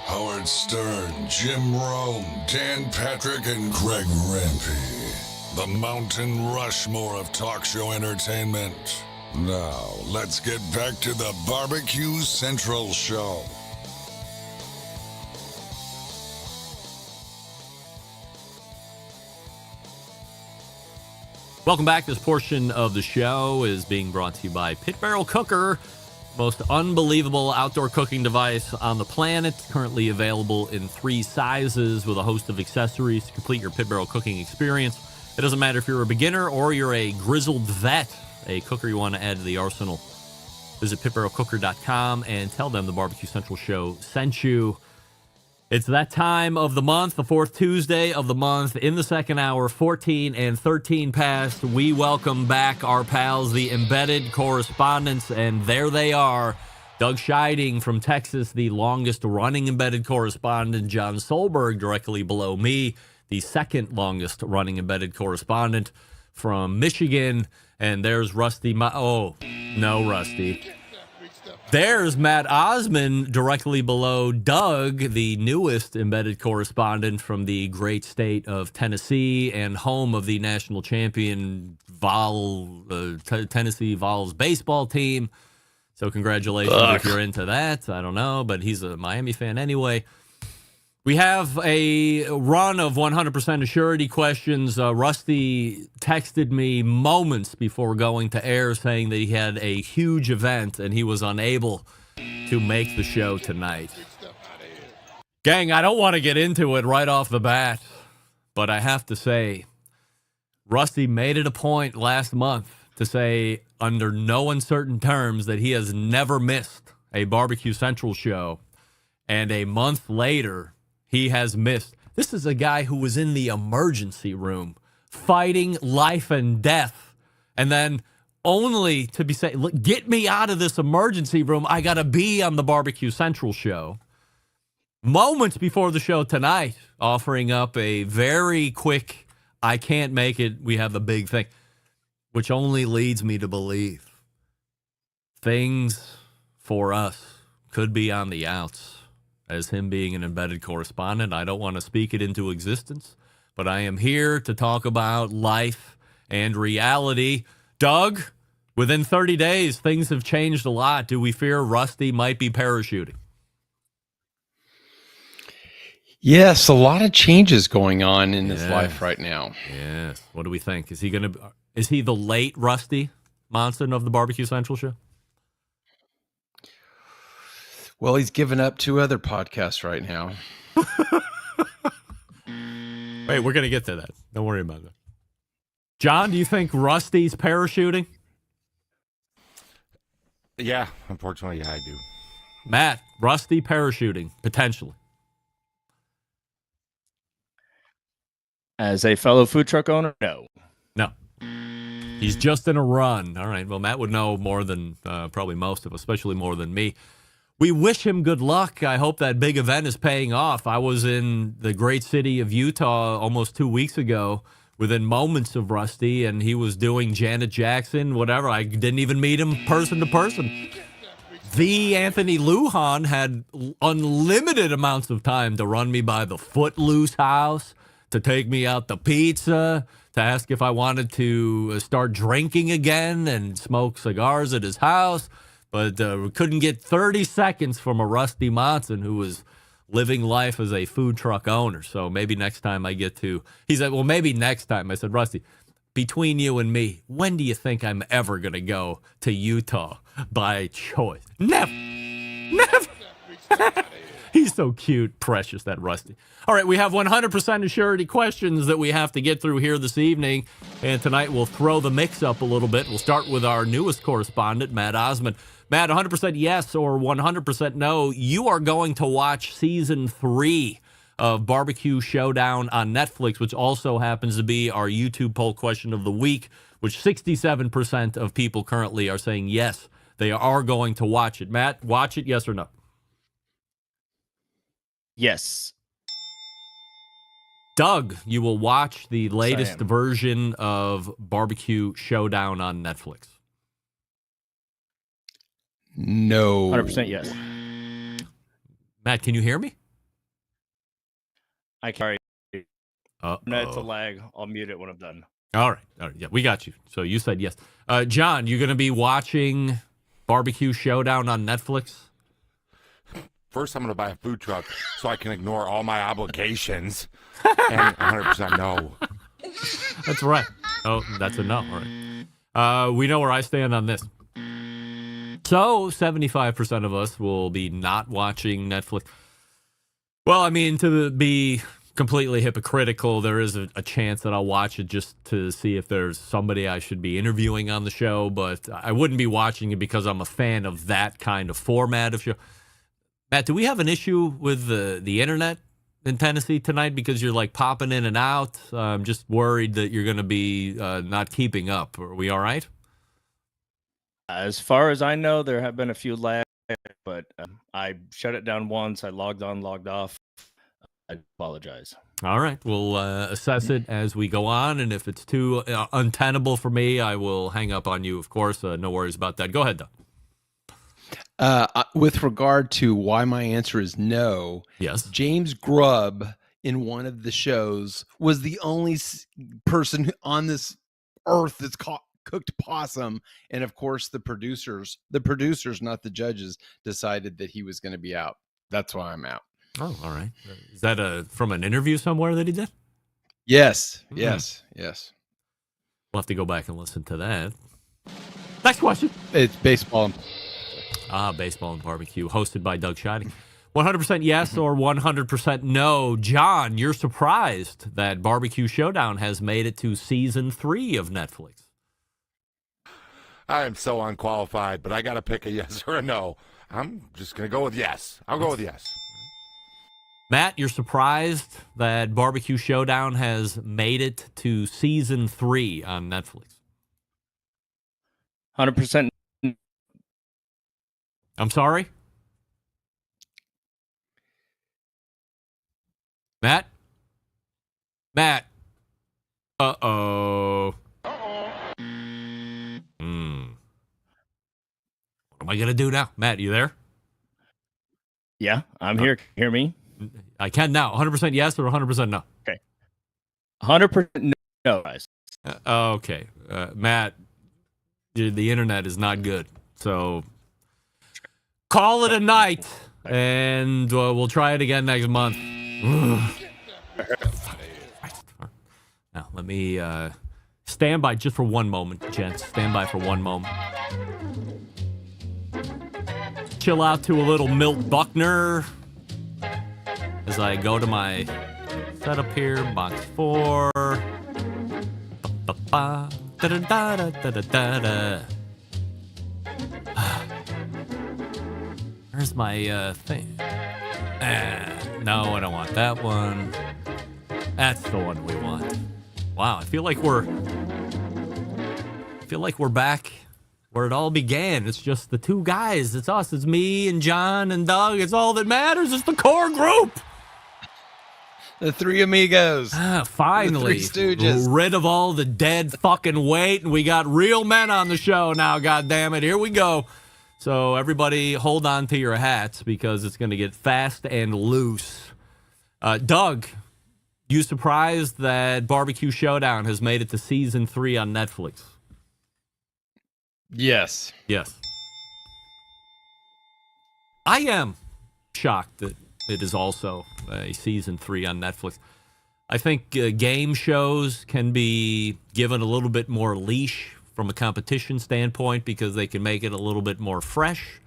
Howard Stern, Jim Rome, Dan Patrick, and Greg Rempe. The Mountain Rushmore of talk show entertainment. Now, let's get back to the BBQ Central Show. Welcome back. This portion of the show is being brought to you by Pit Barrel Cooker. Most unbelievable outdoor cooking device on the planet. Currently available in 3 sizes with a host of accessories to complete your pit barrel cooking experience. It doesn't matter if you're a beginner or you're a grizzled vet, a cooker you want to add to the arsenal. Visit pitbarrelcooker.com and tell them the Barbecue Central Show sent you. It's that time of the month, the 4th Tuesday of the month. In the second hour, 14 and 13 past. We welcome back our pals, the embedded correspondents, and there they are. Doug Scheiding from Texas, the longest-running embedded correspondent. John Solberg, directly below me, the second longest-running embedded correspondent from Michigan. And there's Rusty. No, Rusty. There's Matt Osman directly below Doug, the newest embedded correspondent from the great state of Tennessee and home of the national champion Tennessee Vols baseball team. So congratulations if you're into that. I don't know, but he's a Miami fan anyway. We have a run of 100% assurity questions. Rusty texted me moments before going to air saying that he had a huge event and he was unable to make the show tonight. Gang, I don't want to get into it right off the bat, but I have to say, Rusty made it a point last month to say under no uncertain terms that he has never missed a Barbecue Central show, and a month later, he has missed. This is a guy who was in the emergency room fighting life and death. And then only to be saying, look, get me out of this emergency room. I got to be on the Barbecue Central show. Moments before the show tonight, offering up a very quick, I can't make it. We have the big thing, which only leads me to believe things for us could be on the outs. As him being an embedded correspondent, I don't want to speak it into existence, but I am here to talk about life and reality. Doug, within 30 days, things have changed a lot. Do we fear Rusty might be parachuting? Yes, a lot of changes going on in his life right now. Yes. What do we think? Is he the late Rusty Monson of the Barbecue Central show? Well, he's given up 2 other podcasts right now. Wait, we're going to get to that. Don't worry about that. John, do you think Rusty's parachuting? Yeah, unfortunately, I do. Matt, Rusty parachuting, potentially. As a fellow food truck owner, no. No. He's just in a run. All right, well, Matt would know more than probably most of us, especially more than me. We wish him good luck. I hope that big event is paying off. I was in the great city of Utah almost 2 weeks ago within moments of Rusty, and he was doing Janet Jackson, whatever. I didn't even meet him person to person. The Anthony Lujan had unlimited amounts of time to run me by the Footloose house, to take me out to pizza, to ask if I wanted to start drinking again and smoke cigars at his house. But we couldn't get 30 seconds from a Rusty Monson who was living life as a food truck owner. So maybe next time I get to... He said, well, maybe next time. I said, Rusty, between you and me, when do you think I'm ever going to go to Utah by choice? Never. He's so cute, precious, that Rusty. All right, we have 100% assurity questions that we have to get through here this evening. And tonight we'll throw the mix up a little bit. We'll start with our newest correspondent, Matt Osman. Matt, 100% yes or 100% no, you are going to watch season 3 of Barbecue Showdown on Netflix, which also happens to be our YouTube poll question of the week, which 67% of people currently are saying yes, they are going to watch it. Matt, watch it, yes or no? Yes. Doug, you will watch the latest version of Barbecue Showdown on Netflix. No. 100% yes. Matt, can you hear me? I can. No, it's a lag. I'll mute it when I'm done. All right. Yeah, we got you. So you said yes. John, you going to be watching Barbecue Showdown on Netflix? First, I'm going to buy a food truck so I can ignore all my obligations. And 100% no. That's right. Oh, that's a no. All right. We know where I stand on this. So 75% of us will be not watching Netflix. Well, I mean, to be completely hypocritical, there is a chance that I'll watch it just to see if there's somebody I should be interviewing on the show, but I wouldn't be watching it because I'm a fan of that kind of format of show. Matt, do we have an issue with the internet in Tennessee tonight because you're like popping in and out? I'm just worried that you're going to be not keeping up. Are we all right? As far as I know, there have been a few lags, but I shut it down once. I logged on, logged off. I apologize. All right. We'll assess it as we go on, and if it's too untenable for me, I will hang up on you, of course. No worries about that. Go ahead, Doug. With regard to why my answer is no, yes, James Grubb in one of the shows was the only person on this earth that's cooked possum, and of course the producers, not the judges, decided that he was going to be out. That's why I'm out. Oh, all right. Is that from an interview somewhere that he did? Yes, yes. We'll have to go back and listen to that. Next question. It's baseball. Baseball and barbecue, hosted by Doug Scheiding. 100% yes or 100% no. John, you're surprised that Barbecue Showdown has made it to season 3 of Netflix. I am so unqualified, but I got to pick a yes or a no. I'm just going to go with yes. I'll go with yes. Matt, you're surprised that Barbecue Showdown has made it to season 3 on Netflix. 100%. I'm sorry? Matt? Uh-oh. What am I going to do now? Matt, you there? Yeah, I'm here. Can you hear me? I can now. 100% yes or 100% no? Okay. 100% no, guys. Okay. Matt, the internet is not good. So call it a night, and we'll try it again next month. Now, let me stand by just for one moment, gents. Stand by for one moment. Chill out to a little Milt Buckner as I go to my setup here. Box 4. Where's my thing? No, I don't want that one. That's the one we want. Wow, I feel like we're back where it all began. It's just the two guys. It's us. It's me and John and Doug. It's all that matters. It's the core group. The three amigos. Finally. The Three Stooges. Rid of all the dead fucking weight, and we got real men on the show now, goddammit. Here we go. So everybody hold on to your hats because it's going to get fast and loose. Doug, you surprised that Barbecue Showdown has made it to season 3 on Netflix? Yes. Yes. I am shocked that it is also a season 3 on Netflix. I think game shows can be given a little bit more leash from a competition standpoint because they can make it a little bit more fresh.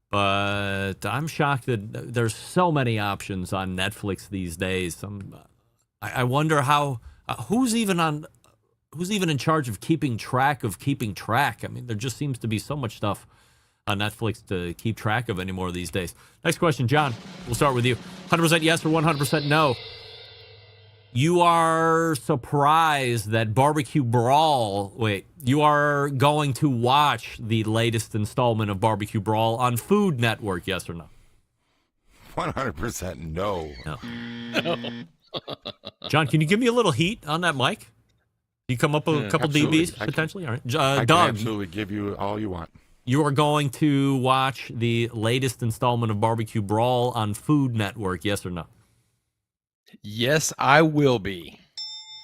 But I'm shocked that there's so many options on Netflix these days. I wonder how who's even in charge of keeping track. I mean, there just seems to be so much stuff on Netflix to keep track of anymore these days. Next question, John. We'll start with you. 100% yes or 100% no. You are surprised that Barbecue Brawl... Wait, you are going to watch the latest installment of Barbecue Brawl on Food Network, yes or no? 100% no. John, can you give me a little heat on that mic? You come up with a couple dBs, potentially? All right. I Doug, can absolutely give you all you want. You are going to watch the latest installment of Barbecue Brawl on Food Network, yes or no? Yes, I will be.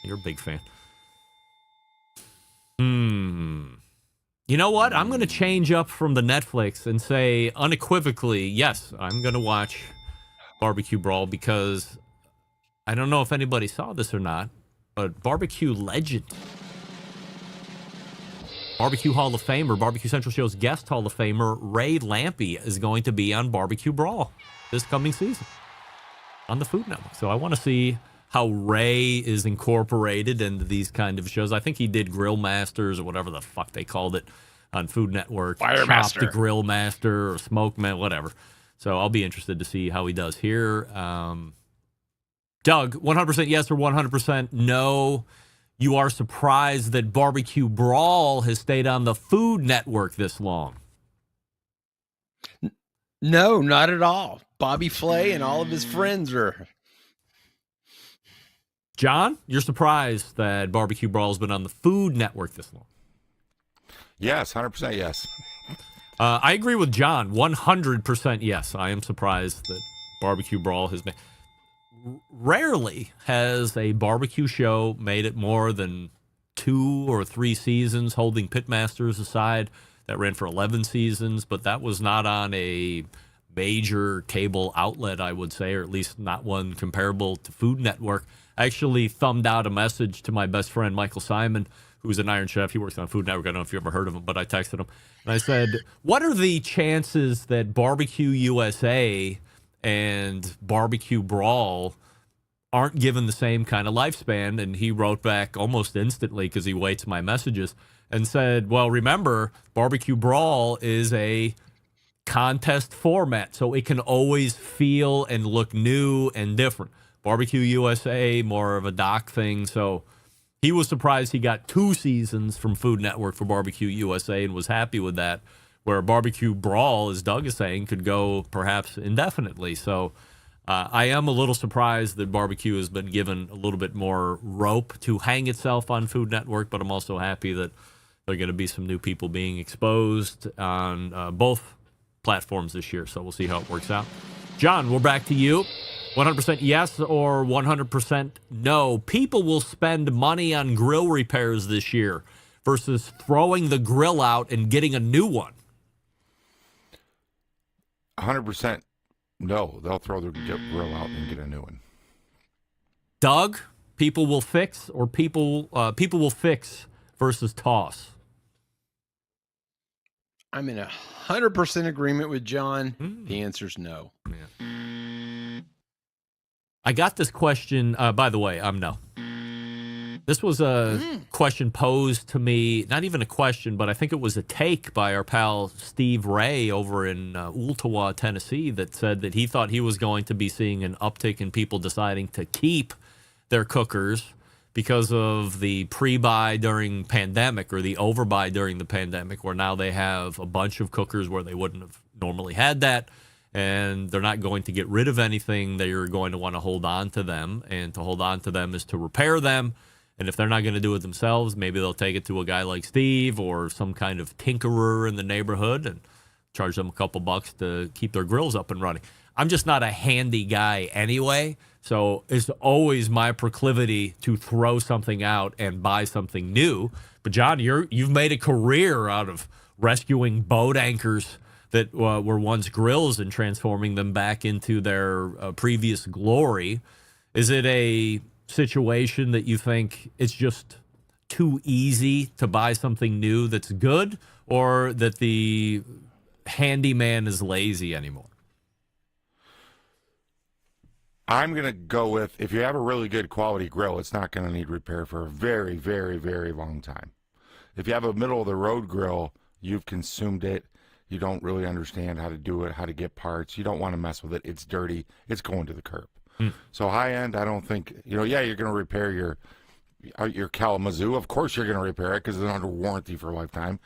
You're a big fan. You know what? I'm going to change up from the Netflix and say unequivocally, yes, I'm going to watch Barbecue Brawl because I don't know if anybody saw this or not, but Barbecue Legend Barbecue Hall of Famer, Barbecue Central Show's guest Hall of Famer, Ray Lampe, is going to be on Barbecue Brawl this coming season on the Food Network. So I want to see how Ray is incorporated into these kind of shows. I think he did Grill Masters or whatever the fuck they called it on Food Network. Fire Master. Chop the Grill Master or Smoke Man, whatever. So I'll be interested to see how he does here. Doug, 100% yes or 100% no? You are surprised that Barbecue Brawl has stayed on the Food Network this long? No, not at all. Bobby Flay and all of his friends are. John, you're surprised that Barbecue Brawl has been on the Food Network this long? Yes, 100% yes. I agree with John. 100% yes. I am surprised that Barbecue Brawl has been. Rarely has a barbecue show made it more than 2 or 3 seasons, holding Pitmasters aside. That ran for 11 seasons, but that was not on a major cable outlet, I would say, or at least not one comparable to Food Network. I actually thumbed out a message to my best friend, Michael Simon, who's an Iron Chef. He works on Food Network. I don't know if you ever heard of him, but I texted him. And I said, what are the chances that Barbecue USA and Barbecue Brawl aren't given the same kind of lifespan? And he wrote back almost instantly, because he waits my messages, and said, well, remember, Barbecue Brawl is a contest format, so it can always feel and look new and different. Barbecue USA, more of a doc thing. So he was surprised he got 2 seasons from Food Network for Barbecue USA and was happy with that, where Barbecue Brawl, as Doug is saying, could go perhaps indefinitely. So I am a little surprised that barbecue has been given a little bit more rope to hang itself on Food Network, but I'm also happy that there are going to be some new people being exposed on both platforms this year. So we'll see how it works out. John, we're back to you. 100% yes or 100% no? People will spend money on grill repairs this year versus throwing the grill out and getting a new one. 100% no. They'll throw the grill out and get a new one. Doug, people will fix, or people will fix versus toss? I'm in 100% agreement with John. The answer's no. Yeah. I got this question, by the way, I'm no. This was a question posed to me, not even a question, but I think it was a take by our pal Steve Ray over in Ooltewah, Tennessee, that said that he thought he was going to be seeing an uptick in people deciding to keep their cookers because of the pre-buy during pandemic or the overbuy during the pandemic, where now they have a bunch of cookers where they wouldn't have normally had that, and they're not going to get rid of anything. They're going to want to hold on to them, and to hold on to them is to repair them. And if they're not going to do it themselves, maybe they'll take it to a guy like Steve or some kind of tinkerer in the neighborhood and charge them a couple bucks to keep their grills up and running. I'm just not a handy guy anyway, so it's always my proclivity to throw something out and buy something new. But John, you've made a career out of rescuing boat anchors that were once grills and transforming them back into their previous glory. Is it a situation that you think it's just too easy to buy something new that's good, or that the handyman is lazy anymore? I'm going to go with, if you have a really good quality grill, it's not going to need repair for a very, very, very long time. If you have a middle-of-the-road grill, you've consumed it, you don't really understand how to do it, how to get parts, you don't want to mess with it, it's dirty, it's going to the curb. So high-end, I don't think, you're going to repair your Kalamazoo. Of course you're going to repair it because it's under warranty for a lifetime.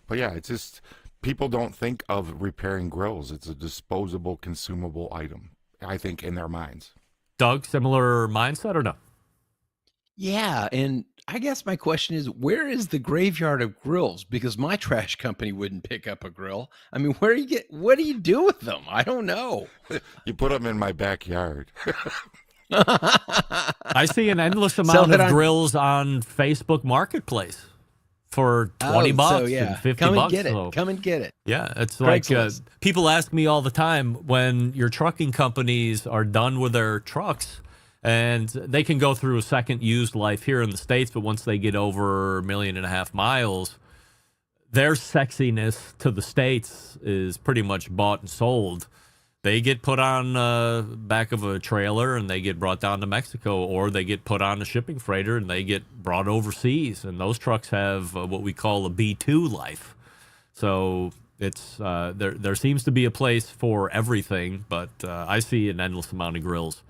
But yeah, it's just, people don't think of repairing grills. It's a disposable, consumable item, I think, in their minds. Doug, similar mindset or no? Yeah, and I guess my question is, where is the graveyard of grills? Because my trash company wouldn't pick up a grill. I mean, what do you do with them? I don't know. You put them in my backyard. I see an endless amount of grills on Facebook Marketplace for 20 bucks and 50 Come bucks. And get it. Come and get it. Yeah, it's like people ask me all the time when your trucking companies are done with their trucks, and they can go through a second used life here in the States, but once they get over 1.5 million miles, their sexiness to the States is pretty much bought and sold. They get put on back of a trailer and they get brought down to Mexico, or they get put on a shipping freighter and they get brought overseas. And those trucks have what we call a B2 life. So it's there seems to be a place for everything, but I see an endless amount of grills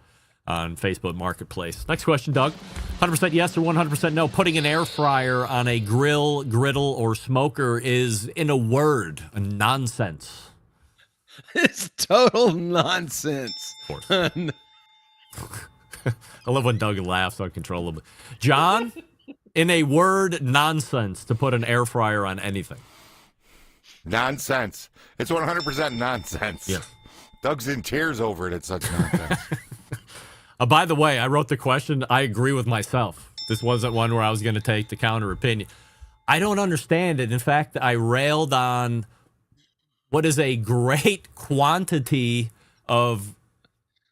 on Facebook Marketplace. Next question, Doug. 100% yes or 100% no. Putting an air fryer on a grill, griddle, or smoker is, in a word, a nonsense. It's total nonsense. Of course. I love when Doug laughs uncontrollably. John, in a word, nonsense to put an air fryer on anything. Nonsense. It's 100% nonsense. Yeah. Doug's in tears over it. It's such nonsense. By the way, I wrote the question. I agree with myself. This wasn't one where I was going to take the counter opinion. I don't understand it. In fact, I railed on what is a great quantity of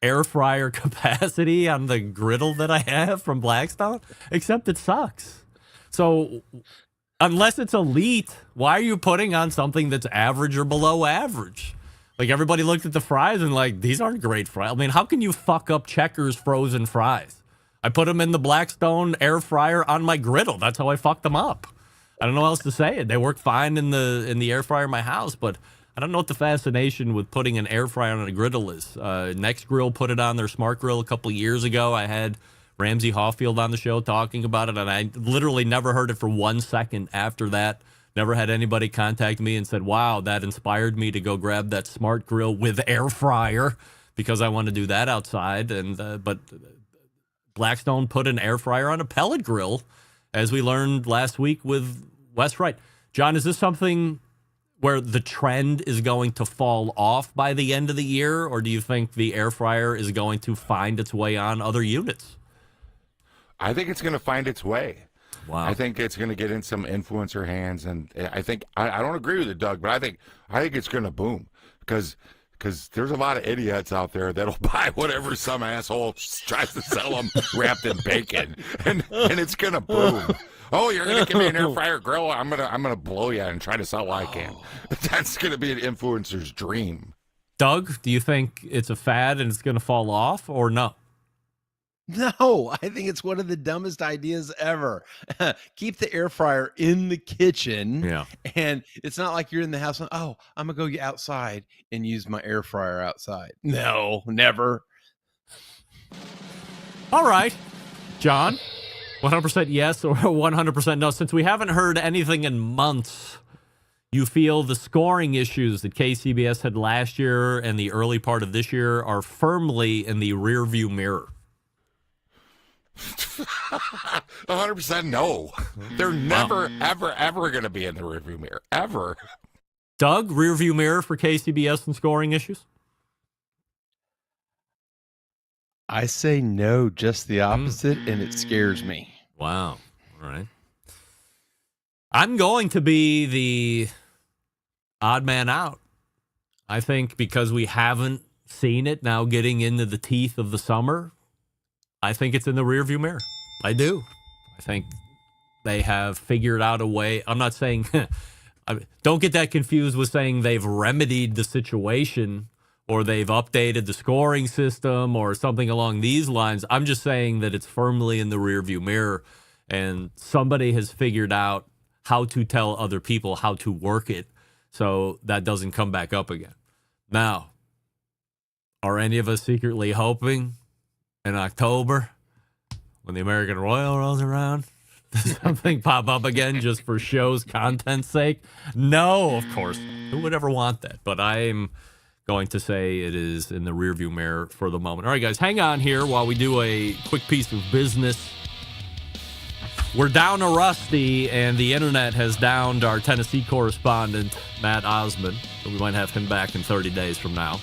air fryer capacity on the griddle that I have from Blackstone, except it sucks. So unless it's elite, why are you putting on something that's average or below average? Like, everybody looked at the fries and like, these aren't great fries. I mean, how can you fuck up Checkers frozen fries? I put them in the Blackstone air fryer on my griddle. That's how I fucked them up. I don't know how else to say it. They work fine in the air fryer in my house, but I don't know what the fascination with putting an air fryer on a griddle is. Next Grill put it on their Smart Grill a couple of years ago. I had Ramsey Hawfield on the show talking about it, and I literally never heard it for 1 second after that. Never had anybody contact me and said, wow, that inspired me to go grab that Smart Grill with air fryer because I want to do that outside. But Blackstone put an air fryer on a pellet grill, as we learned last week with Wes Wright. John, is this something where the trend is going to fall off by the end of the year, or do you think the air fryer is going to find its way on other units? I think it's going to find its way. Wow. I think it's going to get in some influencer hands, and I think I don't agree with it, Doug, but I think it's going to boom because there's a lot of idiots out there that'll buy whatever some asshole tries to sell them wrapped in bacon, and it's going to boom. Oh, you're going to give me an air fryer grill? I'm gonna blow you and try to sell what I can. That's going to be an influencer's dream. Doug, do you think it's a fad and it's going to fall off, or no? No, I think it's one of the dumbest ideas ever. Keep the air fryer in the kitchen. Yeah. And it's not like you're in the house. Oh, I'm going to go outside and use my air fryer outside. No, never. All right. John, 100% yes or 100% no. Since we haven't heard anything in months, you feel the scoring issues that KCBS had last year and the early part of this year are firmly in the rearview mirror. 100% no. They're never, ever going to be in the rearview mirror. Ever. Doug, rearview mirror for KCBS and scoring issues? I say no, just the opposite, and it scares me. Wow. All right. I'm going to be the odd man out. I think because we haven't seen it now getting into the teeth of the summer, I think it's in the rearview mirror. I do. I think they have figured out a way. I'm not saying, don't get that confused with saying they've remedied the situation or they've updated the scoring system or something along these lines. I'm just saying that it's firmly in the rearview mirror and somebody has figured out how to tell other people how to work it so that doesn't come back up again. Now, are any of us secretly hoping in October, when the American Royal rolls around, does something pop up again just for show's content's sake? No, of course not. Who would ever want that? But I'm going to say it is in the rearview mirror for the moment. All right, guys, hang on here while we do a quick piece of business. We're down to Rusty, and the internet has downed our Tennessee correspondent, Matt Osmond. So we might have him back in 30 days from now.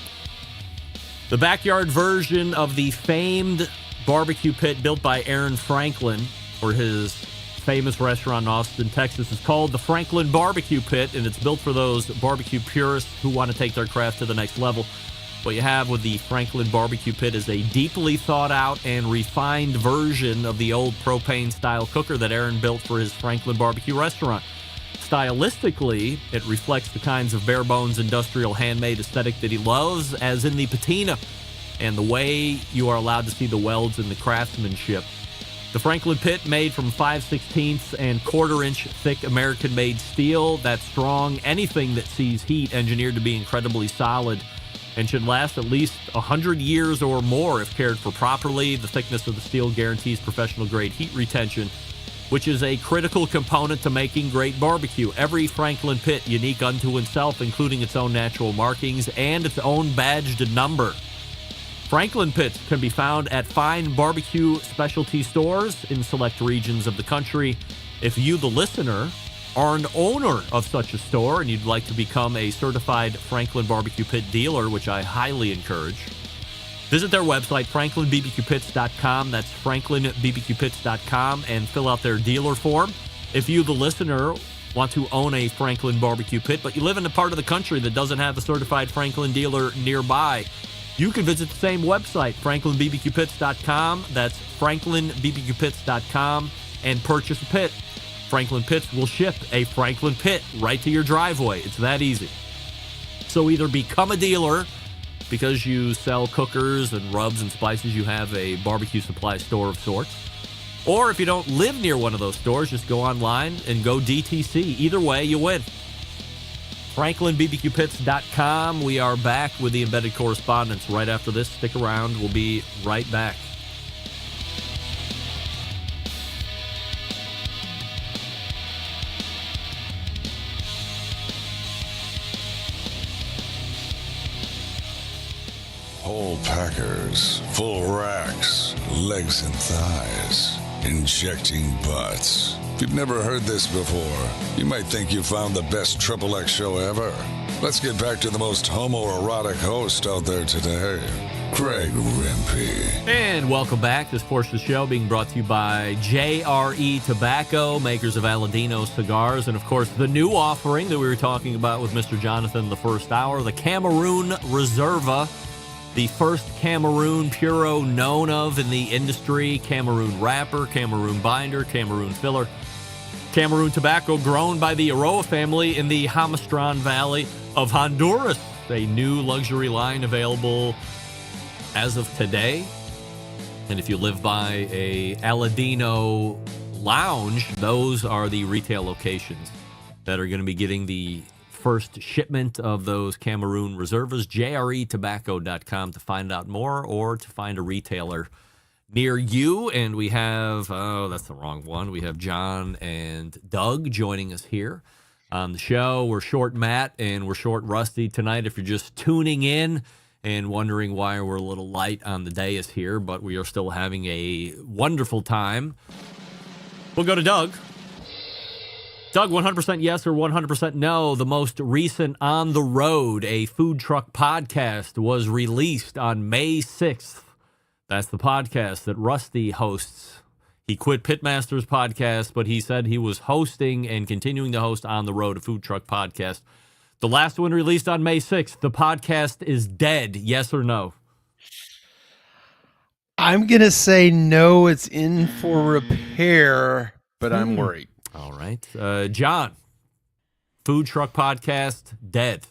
The backyard version of the famed barbecue pit built by Aaron Franklin for his famous restaurant in Austin, Texas, is called the Franklin Barbecue Pit, and it's built for those barbecue purists who want to take their craft to the next level. What you have with the Franklin Barbecue Pit is a deeply thought out and refined version of the old propane-style cooker that Aaron built for his Franklin Barbecue restaurant. Stylistically, it reflects the kinds of bare-bones industrial handmade aesthetic that he loves, as in the patina and the way you are allowed to see the welds and the craftsmanship. The Franklin Pit, made from 5/16 and quarter-inch thick American-made steel that's strong. Anything that sees heat, engineered to be incredibly solid and should last at least 100 years or more if cared for properly. The thickness of the steel guarantees professional-grade heat retention, which is a critical component to making great barbecue. Every Franklin Pit unique unto itself, including its own natural markings and its own badged number. Franklin Pits can be found at fine barbecue specialty stores in select regions of the country. If you, the listener, are an owner of such a store and you'd like to become a certified Franklin Barbecue Pit dealer, which I highly encourage, visit their website, franklinbbqpits.com. That's franklinbbqpits.com, and fill out their dealer form. If you, the listener, want to own a Franklin Barbecue Pit, but you live in a part of the country that doesn't have a certified Franklin dealer nearby, you can visit the same website, franklinbbqpits.com. That's franklinbbqpits.com, and purchase a pit. Franklin Pits will ship a Franklin Pit right to your driveway. It's that easy. So either become a dealer because you sell cookers and rubs and spices, you have a barbecue supply store of sorts. Or if you don't live near one of those stores, just go online and go DTC. Either way, you win. franklinbbqpits.com. We are back with the embedded correspondence right after this. Stick around. We'll be right back. Whole packers, full racks, legs and thighs, injecting butts. If you've never heard this before, you might think you found the best XXX show ever. Let's get back to the most homoerotic host out there today, Greg Rempe. And welcome back. This portion of the show being brought to you by JRE Tobacco, makers of Aladino cigars, and of course the new offering that we were talking about with Mr. Jonathan the first hour, the Cameroon Reserva. The first Cameroon Puro known of in the industry. Cameroon wrapper, Cameroon binder, Cameroon filler. Cameroon tobacco grown by the Aroa family in the Hamastran Valley of Honduras. A new luxury line available as of today. And if you live by a Aladino lounge, those are the retail locations that are going to be getting the first shipment of those Cameroon Reservas. JREtobacco.com to find out more or to find a retailer near you. And we have, that's the wrong one. We have John and Doug joining us here on the show. We're short Matt and we're short Rusty tonight. If you're just tuning in and wondering why we're a little light on the dais here, but we are still having a wonderful time. We'll go to Doug. Doug, 100% yes or 100% no. The most recent On the Road, a food truck podcast, was released on May 6th. That's the podcast that Rusty hosts. He quit Pitmaster's podcast, but he said he was hosting and continuing to host On the Road, a food truck podcast. The last one released on May 6th. The podcast is dead. Yes or no? I'm going to say no, it's in for repair, but I'm worried. All right. John, food truck podcast, dead.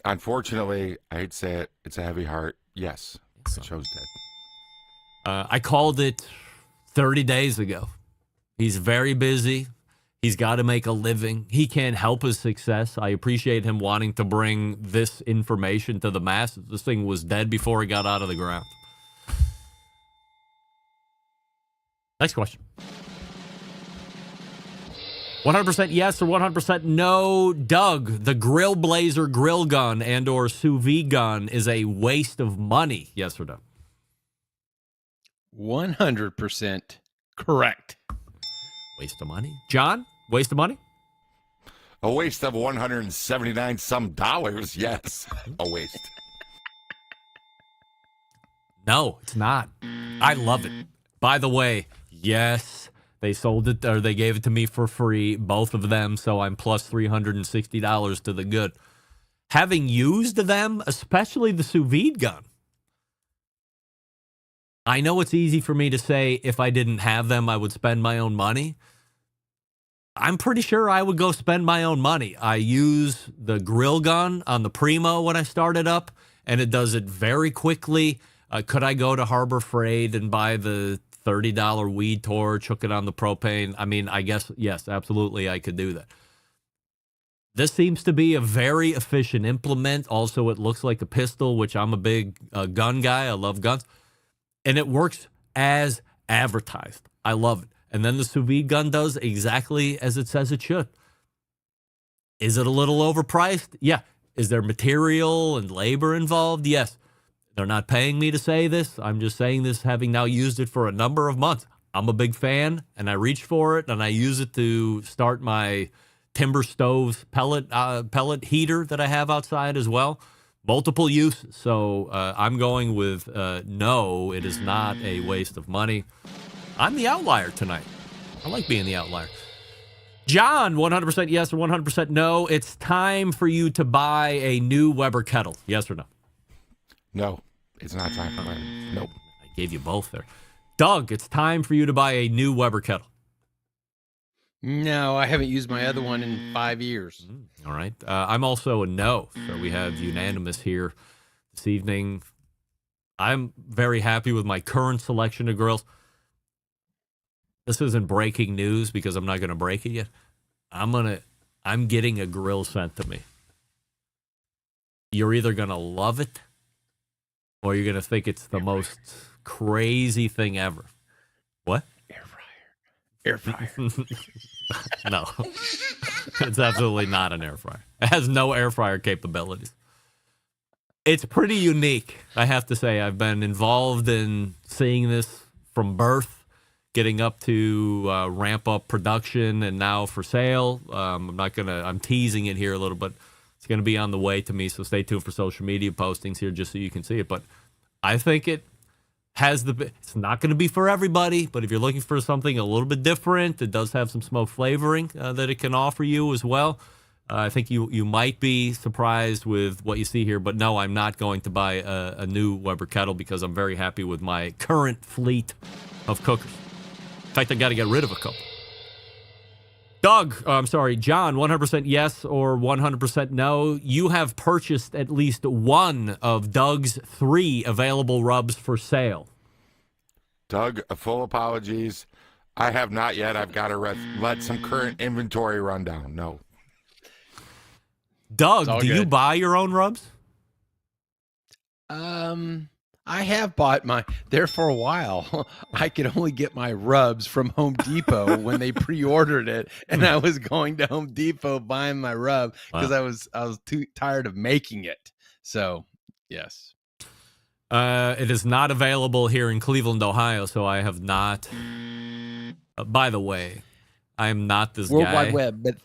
Unfortunately, I hate to say it, it's a heavy heart. Yes, the show's dead. I called it 30 days ago. He's very busy. He's got to make a living. He can't help his success. I appreciate him wanting to bring this information to the masses. This thing was dead before it got out of the ground. Next question. 100% yes or 100% no. Doug, the Grill Blazer grill gun and or sous vide gun is a waste of money. Yes or no? 100% correct. Waste of money. John, waste of money? A waste of 179 some dollars. Yes, a waste. No, it's not. I love it. By the way, yes, they sold it, or they gave it to me for free, both of them, so I'm plus $360 to the good. Having used them, especially the sous vide gun, I know it's easy for me to say if I didn't have them, I would spend my own money. I'm pretty sure I would go spend my own money. I use the grill gun on the Primo when I start it up, and it does it very quickly. Could I go to Harbor Freight and buy the $30 weed torch, hook it on the propane? I mean, I guess, yes, absolutely, I could do that. This seems to be a very efficient implement. Also, it looks like a pistol, which I'm a big gun guy. I love guns. And it works as advertised. I love it. And then the sous vide gun does exactly as it says it should. Is it a little overpriced? Yeah. Is there material and labor involved? Yes. They're not paying me to say this. I'm just saying this having now used it for a number of months. I'm a big fan, and I reach for it, and I use it to start my timber stove pellet heater that I have outside as well. Multiple uses. So I'm going with no, it is not a waste of money. I'm the outlier tonight. I like being the outlier. John, 100% yes or 100% no. It's time for you to buy a new Weber kettle. Yes or no? No, it's not time for mine. Nope. I gave you both there. Doug, it's time for you to buy a new Weber kettle. No, I haven't used my other one in 5 years. All right. I'm also a no. So we have unanimous here this evening. I'm very happy with my current selection of grills. This isn't breaking news because I'm not going to break it yet. I'm getting a grill sent to me. You're either going to love it or you're going to think it's the most crazy thing ever. What? Air fryer. No. It's absolutely not an air fryer. It has no air fryer capabilities. It's pretty unique, I have to say. I've been involved in seeing this from birth, getting up to ramp up production, and now for sale. I'm teasing it here a little, but it's going to be on the way to me, so stay tuned for social media postings here just so you can see it. But I think it has it's not going to be for everybody, but if you're looking for something a little bit different, it does have some smoke flavoring that it can offer you as well. I think you might be surprised with what you see here, but no, I'm not going to buy a new Weber kettle because I'm very happy with my current fleet of cookers. In fact, I got to get rid of a couple. John, 100% yes or 100% no. You have purchased at least one of Doug's 3 available rubs for sale. Doug, full apologies. I have not yet. I've got to let some current inventory run down. No. Doug, do you buy your own rubs? I have bought there for a while. I could only get my rubs from Home Depot when they pre-ordered it, and I was going to Home Depot buying my rub because I was too tired of making it. So, yes. It is not available here in Cleveland, Ohio, so I have not. By the way, I am not this World guy. Wide Web, but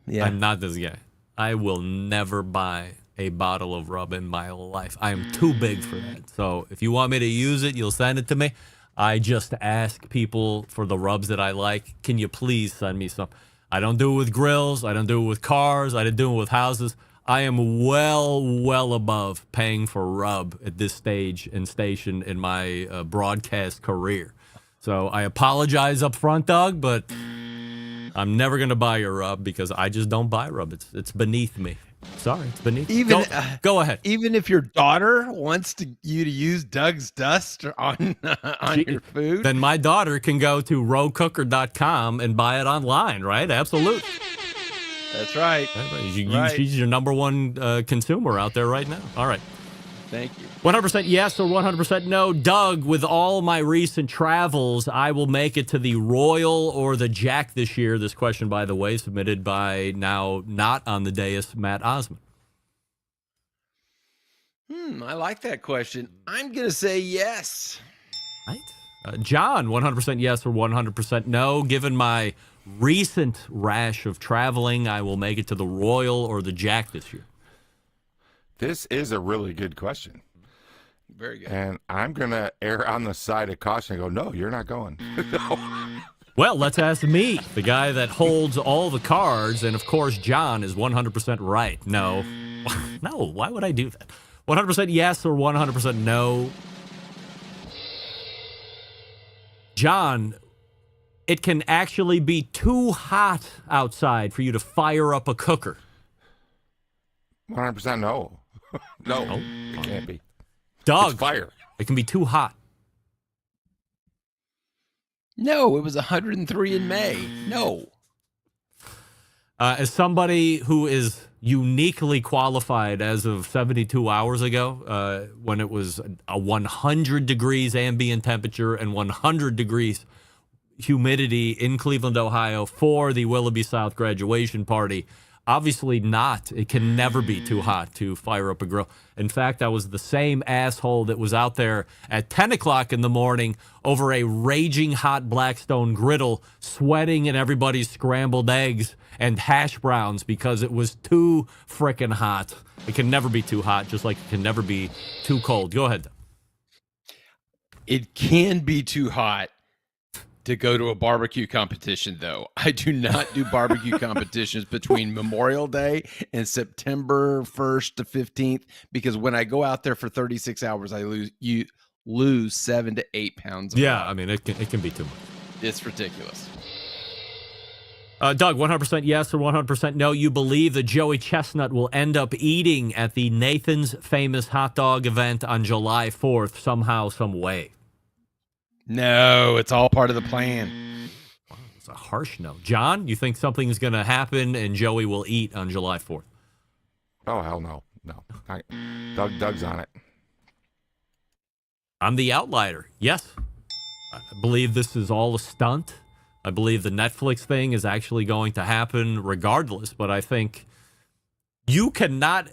yeah. I'm not this guy. I will never buy a bottle of rub in my life. I am too big for that. So if you want me to use it, you'll send it to me. I just ask people for the rubs that I like. Can you please send me some? I don't do it with grills. I don't do it with cars. I don't do it with houses. I am well above paying for rub at this stage and station in my broadcast career. So I apologize up front, Doug, but I'm never going to buy your rub because I just don't buy rub. It's beneath me. Sorry, it's beneath. Go ahead. Even if your daughter wants you to use Doug's dust on your food, then my daughter can go to rowcooker.com and buy it online, right? Absolutely. That's right. She's your number one consumer out there right now. All right. Thank you. 100% yes or 100% no. Doug, with all my recent travels, I will make it to the Royal or the Jack this year. This question, by the way, submitted by now not on the dais, Matt Osmond. I like that question. I'm going to say yes. Right. John, 100% yes or 100% no. Given my recent rash of traveling, I will make it to the Royal or the Jack this year. This is a really good question. Very good. And I'm going to err on the side of caution and go, no, you're not going. No. Well, let's ask me, the guy that holds all the cards. And, of course, John is 100% right. No. No, why would I do that? 100% yes or 100% no. John, it can actually be too hot outside for you to fire up a cooker? 100% no. No, it can't be. Doug, It's fire. It can be too hot. No, it was 103 in May. No. As somebody who is uniquely qualified as of 72 hours ago, when it was a 100 degrees ambient temperature and 100 degrees humidity in Cleveland, Ohio for the Willoughby South graduation party, obviously not. It can never be too hot to fire up a grill. In fact, I was the same asshole that was out there at 10 o'clock in the morning over a raging hot Blackstone griddle, sweating in everybody's scrambled eggs and hash browns because it was too frickin' hot. It can never be too hot, just like it can never be too cold. Go ahead. It can be too hot to go to a barbecue competition, though. I do not do barbecue competitions between Memorial Day and September 1st to 15th because when I go out there for 36 hours, I lose 7 to 8 pounds of Yeah, weight. I mean, it can be too much. It's ridiculous. Doug, 100% yes or 100% no. You believe that Joey Chestnut will end up eating at the Nathan's Famous Hot Dog event on July 4th somehow, some way? No, it's all part of the plan. Wow, it's a harsh no. John, you think something's going to happen and Joey will eat on July 4th? Oh, hell no. No. Doug's on it. I'm the outlier. Yes. I believe this is all a stunt. I believe the Netflix thing is actually going to happen regardless, but I think you cannot,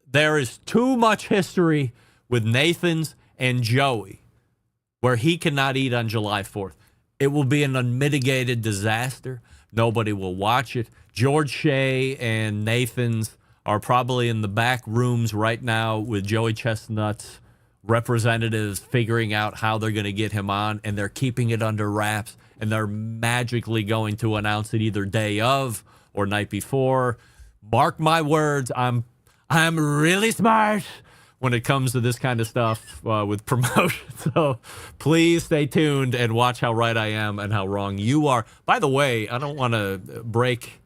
there is too much history with Nathan's and Joey where he cannot eat on July 4th. It will be an unmitigated disaster. Nobody will watch it. George Shea and Nathan's are probably in the back rooms right now with Joey Chestnut's representatives figuring out how they're going to get him on, and they're keeping it under wraps, and they're magically going to announce it either day of or night before. Mark my words, I'm really smart when it comes to this kind of stuff with promotion. So please stay tuned and watch how right I am and how wrong you are. By the way, I don't want to break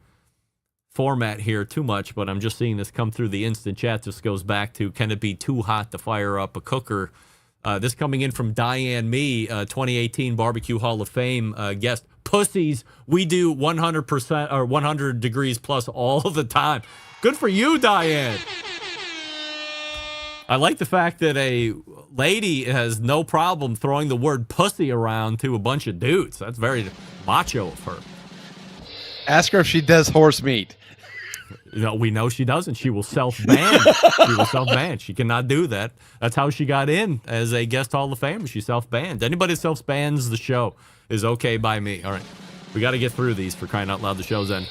format here too much, but I'm just seeing this come through the instant chat. This goes back to, can it be too hot to fire up a cooker? This coming in from Diane Me, 2018 Barbecue Hall of Fame guest. Pussies, we do 100% or 100 degrees plus all the time. Good for you, Diane. I like the fact that a lady has no problem throwing the word pussy around to a bunch of dudes. That's very macho of her. Ask her if she does horse meat. No, we know she doesn't. She will self-ban. She will self-ban. She cannot do that. That's how she got in as a guest Hall of Famer. She self-banned. Anybody self-bans the show is okay by me. All right. We got to get through these for crying out loud. The show's end.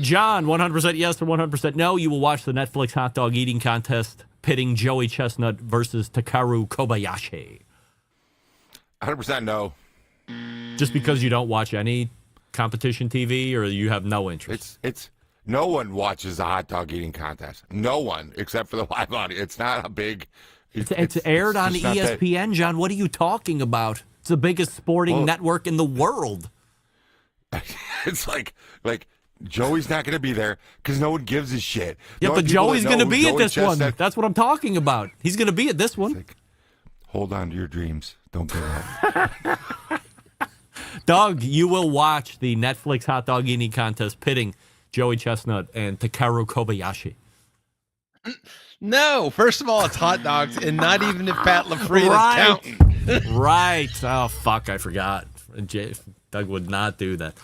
John, 100% yes or 100% no. You will watch the Netflix hot dog eating contest pitting Joey Chestnut versus Takeru Kobayashi. 100% no. Just because you don't watch any competition TV or you have no interest? It's no one watches a hot dog eating contest. No one, except for the live audience. It's not a big... It's aired on just not that- ESPN, John. What are you talking about? It's the biggest sporting network in the world. It's like Joey's not going to be there because no one gives a shit. Yeah, The but only people Joey's that going to know be at Joey this one. Chestnut- That's what I'm talking about. He's going to be at this one. Hold on to your dreams. Don't give up. Doug, you will watch the Netflix hot dog eating contest pitting Joey Chestnut and Takeru Kobayashi. No, first of all, it's hot dogs, and not even if Pat LaFrida Right. is counting. Right. Oh, fuck, I forgot. Doug would not do that.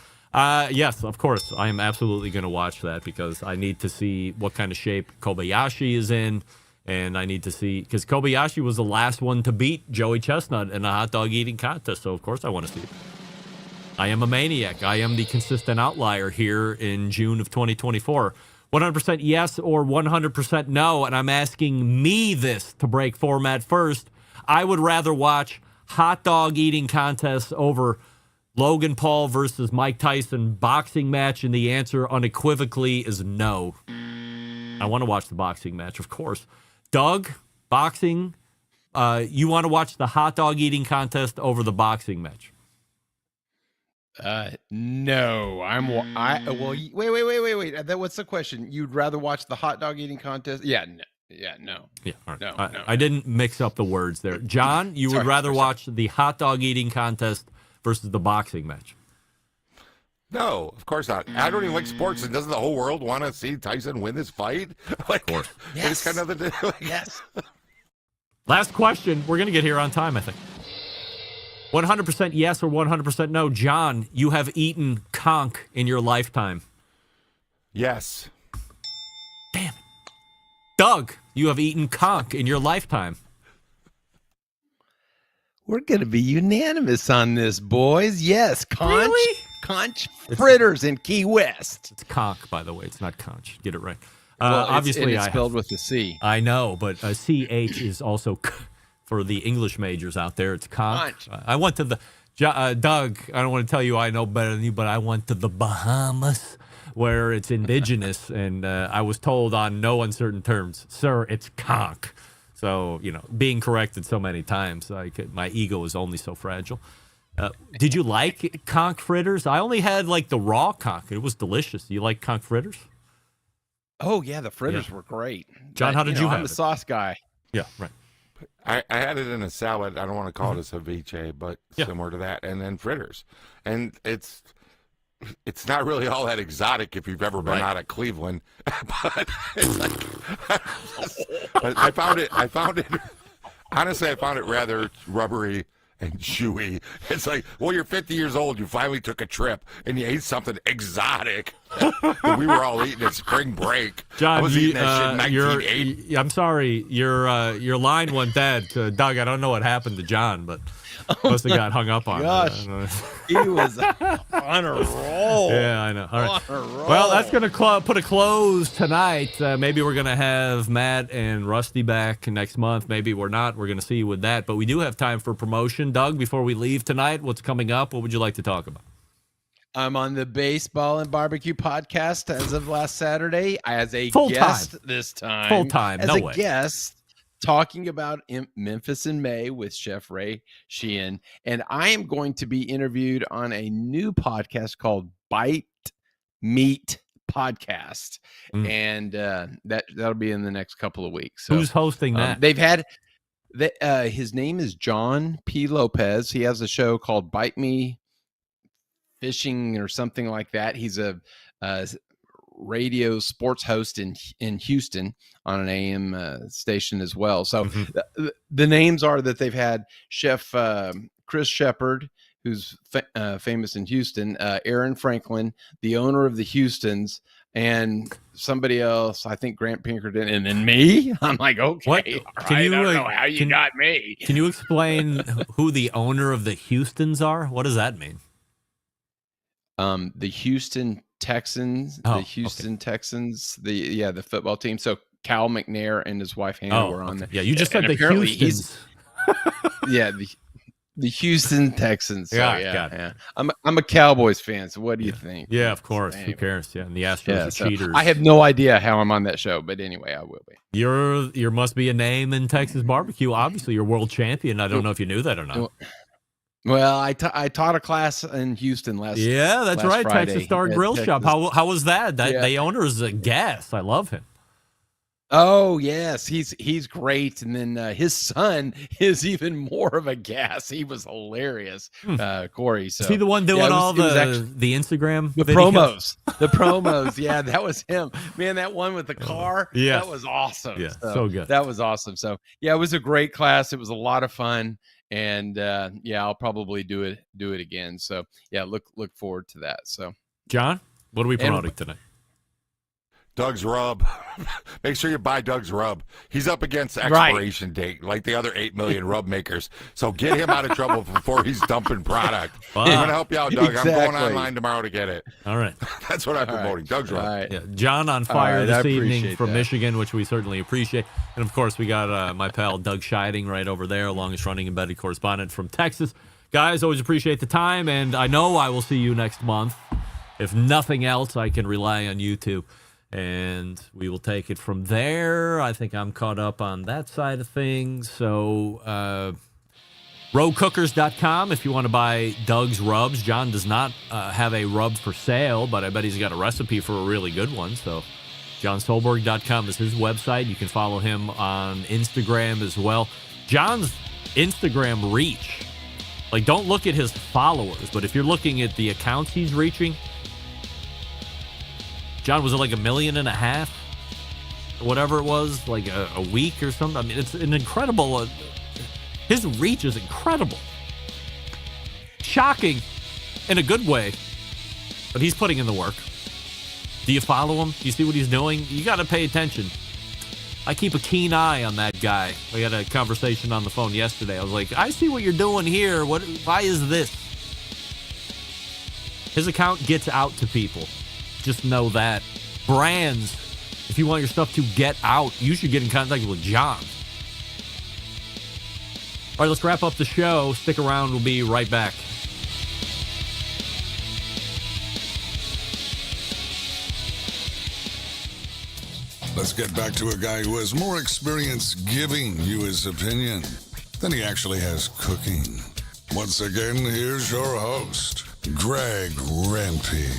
Yes, of course. I am absolutely going to watch that because I need to see what kind of shape Kobayashi is in. And I need to see, because Kobayashi was the last one to beat Joey Chestnut in a hot dog eating contest. So, of course, I want to see it. I am a maniac. I am the consistent outlier here in June of 2024. 100% yes or 100% no. And I'm asking me this to break format first. I would rather watch hot dog eating contests over Logan Paul versus Mike Tyson boxing match. And the answer unequivocally is no. I want to watch the boxing match, of course. Doug, boxing, you want to watch the hot dog eating contest over the boxing match? No, wait. What's the question? You'd rather watch the hot dog eating contest? Yeah, no. Yeah, all right. No, I didn't mix up the words there. John, you would rather watch the hot dog eating contest versus the boxing match? No, of course not. I don't even like sports, and doesn't the whole world want to see Tyson win this fight? Like, of course. Yes. It's kind of Yes. Last question. We're going to get here on time, I think. 100% yes or 100% no. John, you have eaten conch in your lifetime. Yes. Damn it. Doug, you have eaten conch in your lifetime. We're going to be unanimous on this, boys. Yes, conch. Really? Conch fritters in Key West. It's conch, by the way. It's not conch. Get it right. Well, obviously, it's spelled with a C. I know, but CH is also for the English majors out there. It's conch. I went to the Doug. I don't want to tell you I know better than you, but I went to the Bahamas, where it's indigenous, and I was told on no uncertain terms, sir, it's conch. So, being corrected so many times, my ego is only so fragile. Did you like conch fritters? I only had the raw conch. It was delicious. Do you like conch fritters? Oh, yeah, the fritters were great. John, how did you have I'm it? a sauce guy. Yeah, right. I had it in a salad. I don't want to call it a ceviche, but similar to that, and then fritters. And it's not really all that exotic if you've ever been out of Cleveland, but it's but I found it honestly, I found it rather rubbery and chewy. It's like, well, you're 50 years old, you finally took a trip and you ate something exotic that we were all eating at spring break. John, I was eating that shit in 1980. I'm sorry, your line went dead. Doug, I don't know what happened to John, but must have got hung up on. Gosh, he was on a roll. Yeah, I know. All right. On a roll. Well, that's going to put a close tonight. Maybe we're going to have Matt and Rusty back next month. Maybe we're not. We're going to see with that. But we do have time for promotion. Doug, before we leave tonight, what's coming up? What would you like to talk about? I'm on the Baseball and Barbecue podcast as of last Saturday as a guest this time. Full time, as no a way. guest. Talking about Memphis in May with Chef Ray Sheehan. And I am going to be interviewed on a new podcast called Bite Meat Podcast. And that'll be in the next couple of weeks. So, who's hosting that? They've had his name is John P. Lopez. He has a show called Bite Me Fishing or something like that. He's a radio sports host in Houston on an AM station as well. So the names are that they've had Chef Chris Shepard, who's famous in Houston, Aaron Franklin, the owner of the Houstons, and somebody else, I think Grant Pinkerton, and then me. I'm like, okay, I don't know how you got me. Can you explain who the owner of the Houstons are? What does that mean? The Houston Texans, Texans, the football team. So Cal McNair and his wife Hannah were on there. Yeah, you just said the Houstons. The Houston Texans. So, got it. Yeah. I'm a Cowboys fan. So what do you think? Yeah, of course. Anyway. Who cares? Yeah, and the Astros are cheaters. I have no idea how I'm on that show, but anyway, I will be. You must be a name in Texas barbecue. Obviously, you're world champion. I don't know if you knew that or not. Well, I taught a class in Houston last. Yeah, that's right. Friday Texas Star Grill Shop. How was that? The owner is a gas. I love him. Oh yes, he's great, and then his son is even more of a gas. He was hilarious, Corey. So is he the one doing all the Instagram promos? The promos, yeah, that was him. Man, that one with the car, that was awesome. Yeah, so good. That was awesome. So yeah, it was a great class. It was a lot of fun. And I'll probably do it again. So yeah, look forward to that. So John, what are we promoting tonight? Doug's Rub. Make sure you buy Doug's Rub. He's up against expiration date, like the other 8 million rub makers. So get him out of trouble before he's dumping product. I'm going to help you out, Doug. Exactly. I'm going online tomorrow to get it. All right. That's what I'm promoting. Doug's Rub. Right. Yeah. John on fire this evening from Michigan, which we certainly appreciate. And, of course, we got my pal Doug Scheiding right over there, longest running embedded correspondent from Texas. Guys, always appreciate the time, and I know I will see you next month. If nothing else, I can rely on you two. And we will take it from there. I think I'm caught up on that side of things. So Rowcookers.com if you want to buy Doug's rubs. John does not have a rub for sale, but I bet he's got a recipe for a really good one. So johnsolberg.com is his website. You can follow him on Instagram as well. John's Instagram reach, like, don't look at his followers, but if you're looking at the accounts he's reaching, John, was it like 1.5 million? Whatever it was, like a week or something. I mean, it's an incredible... his reach is incredible. Shocking in a good way, but he's putting in the work. Do you follow him? Do you see what he's doing? You got to pay attention. I keep a keen eye on that guy. We had a conversation on the phone yesterday. I was like, I see what you're doing here. Why is this? His account gets out to people. Just know that. Brands, if you want your stuff to get out, you should get in contact with John. All right, let's wrap up the show. Stick around. We'll be right back. Let's get back to a guy who has more experience giving you his opinion than he actually has cooking. Once again, here's your host, Greg Rempe.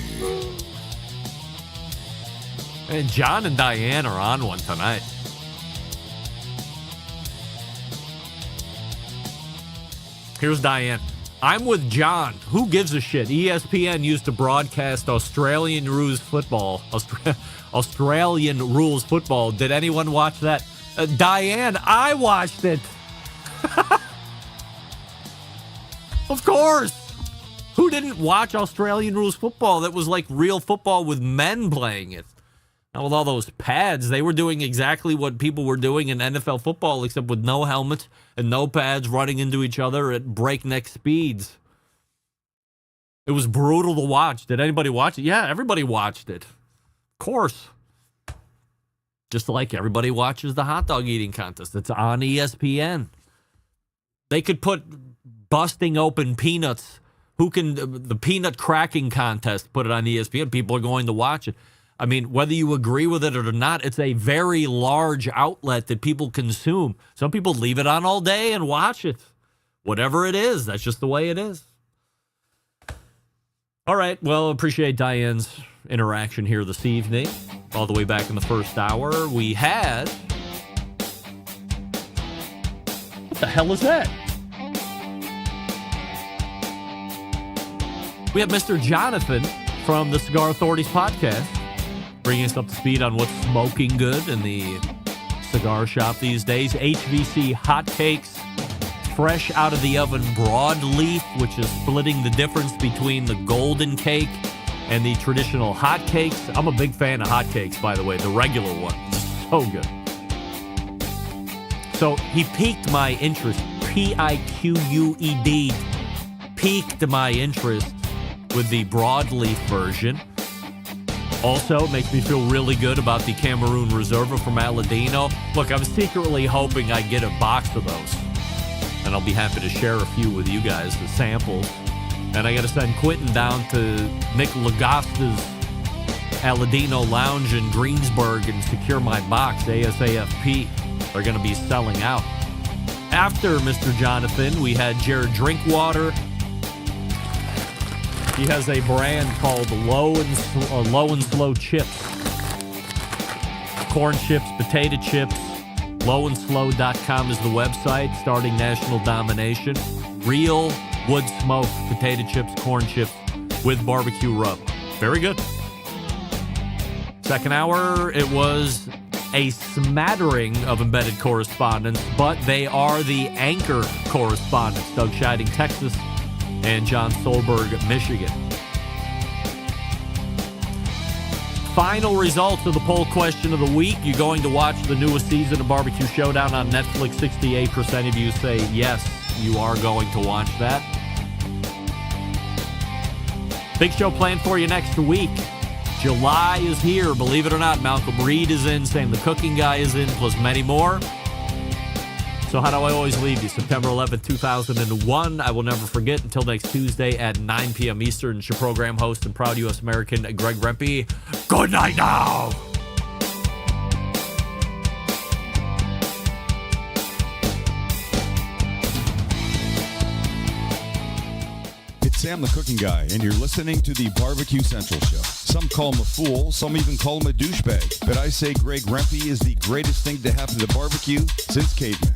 And John and Diane are on one tonight. Here's Diane. I'm with John. Who gives a shit? ESPN used to broadcast Australian rules football. Australian rules football. Did anyone watch that? Diane, I watched it. Of course. Who didn't watch Australian rules football? That was like real football with men playing it. Now, with all those pads, they were doing exactly what people were doing in NFL football, except with no helmets and no pads, running into each other at breakneck speeds. It was brutal to watch. Did anybody watch it? Yeah, everybody watched it. Of course. Just like everybody watches the hot dog eating contest. It's on ESPN. They could put busting open peanuts. The peanut cracking contest, put it on ESPN. People are going to watch it. I mean, whether you agree with it or not, it's a very large outlet that people consume. Some people leave it on all day and watch it. Whatever it is, that's just the way it is. All right, well, appreciate Diane's interaction here this evening. All the way back in the first hour, we had... What the hell is that? We have Mr. Jonathan from the Cigar Authority's podcast, bringing us up to speed on what's smoking good in the cigar shop these days. HVC hotcakes, fresh out of the oven broadleaf, which is splitting the difference between the golden cake and the traditional hotcakes. I'm a big fan of hotcakes, by the way, the regular one. So good. So he piqued my interest, Piqued, piqued my interest with the broadleaf version. Also, it makes me feel really good about the Cameroon Reserva from Aladino. Look, I'm secretly hoping I get a box of those. And I'll be happy to share a few with you guys, the samples. And I got to send Quentin down to Nick Lagosta's Aladino Lounge in Greensburg and secure my box, ASAFP. They're going to be selling out. After Mr. Jonathan, we had Jared Drinkwater. He has a brand called Low and Slow Chips. Corn chips, potato chips. Lowandslow.com is the website. Starting national domination. Real wood smoked potato chips, corn chips with barbecue rub. Very good. Second hour, it was a smattering of embedded correspondents, but they are the anchor correspondents. Doug Scheiding, Texas, and John Solberg, Michigan. Final results of the poll question of the week. You're going to watch the newest season of Barbecue Showdown on Netflix. 68% of you say yes, you are going to watch that. Big show planned for you next week. July is here, believe it or not. Malcolm Reed is in, Sam the Cooking Guy is in, plus many more. So how do I always leave you? September 11th, 2001. I will never forget. Until next Tuesday at 9 p.m. Eastern. It's your program host and proud U.S. American, Greg Rempe. Good night now. Sam the Cooking Guy, and you're listening to the Barbecue Central Show. Some call him a fool, some even call him a douchebag, but I say Greg Rempe is the greatest thing to happen to barbecue since cavemen.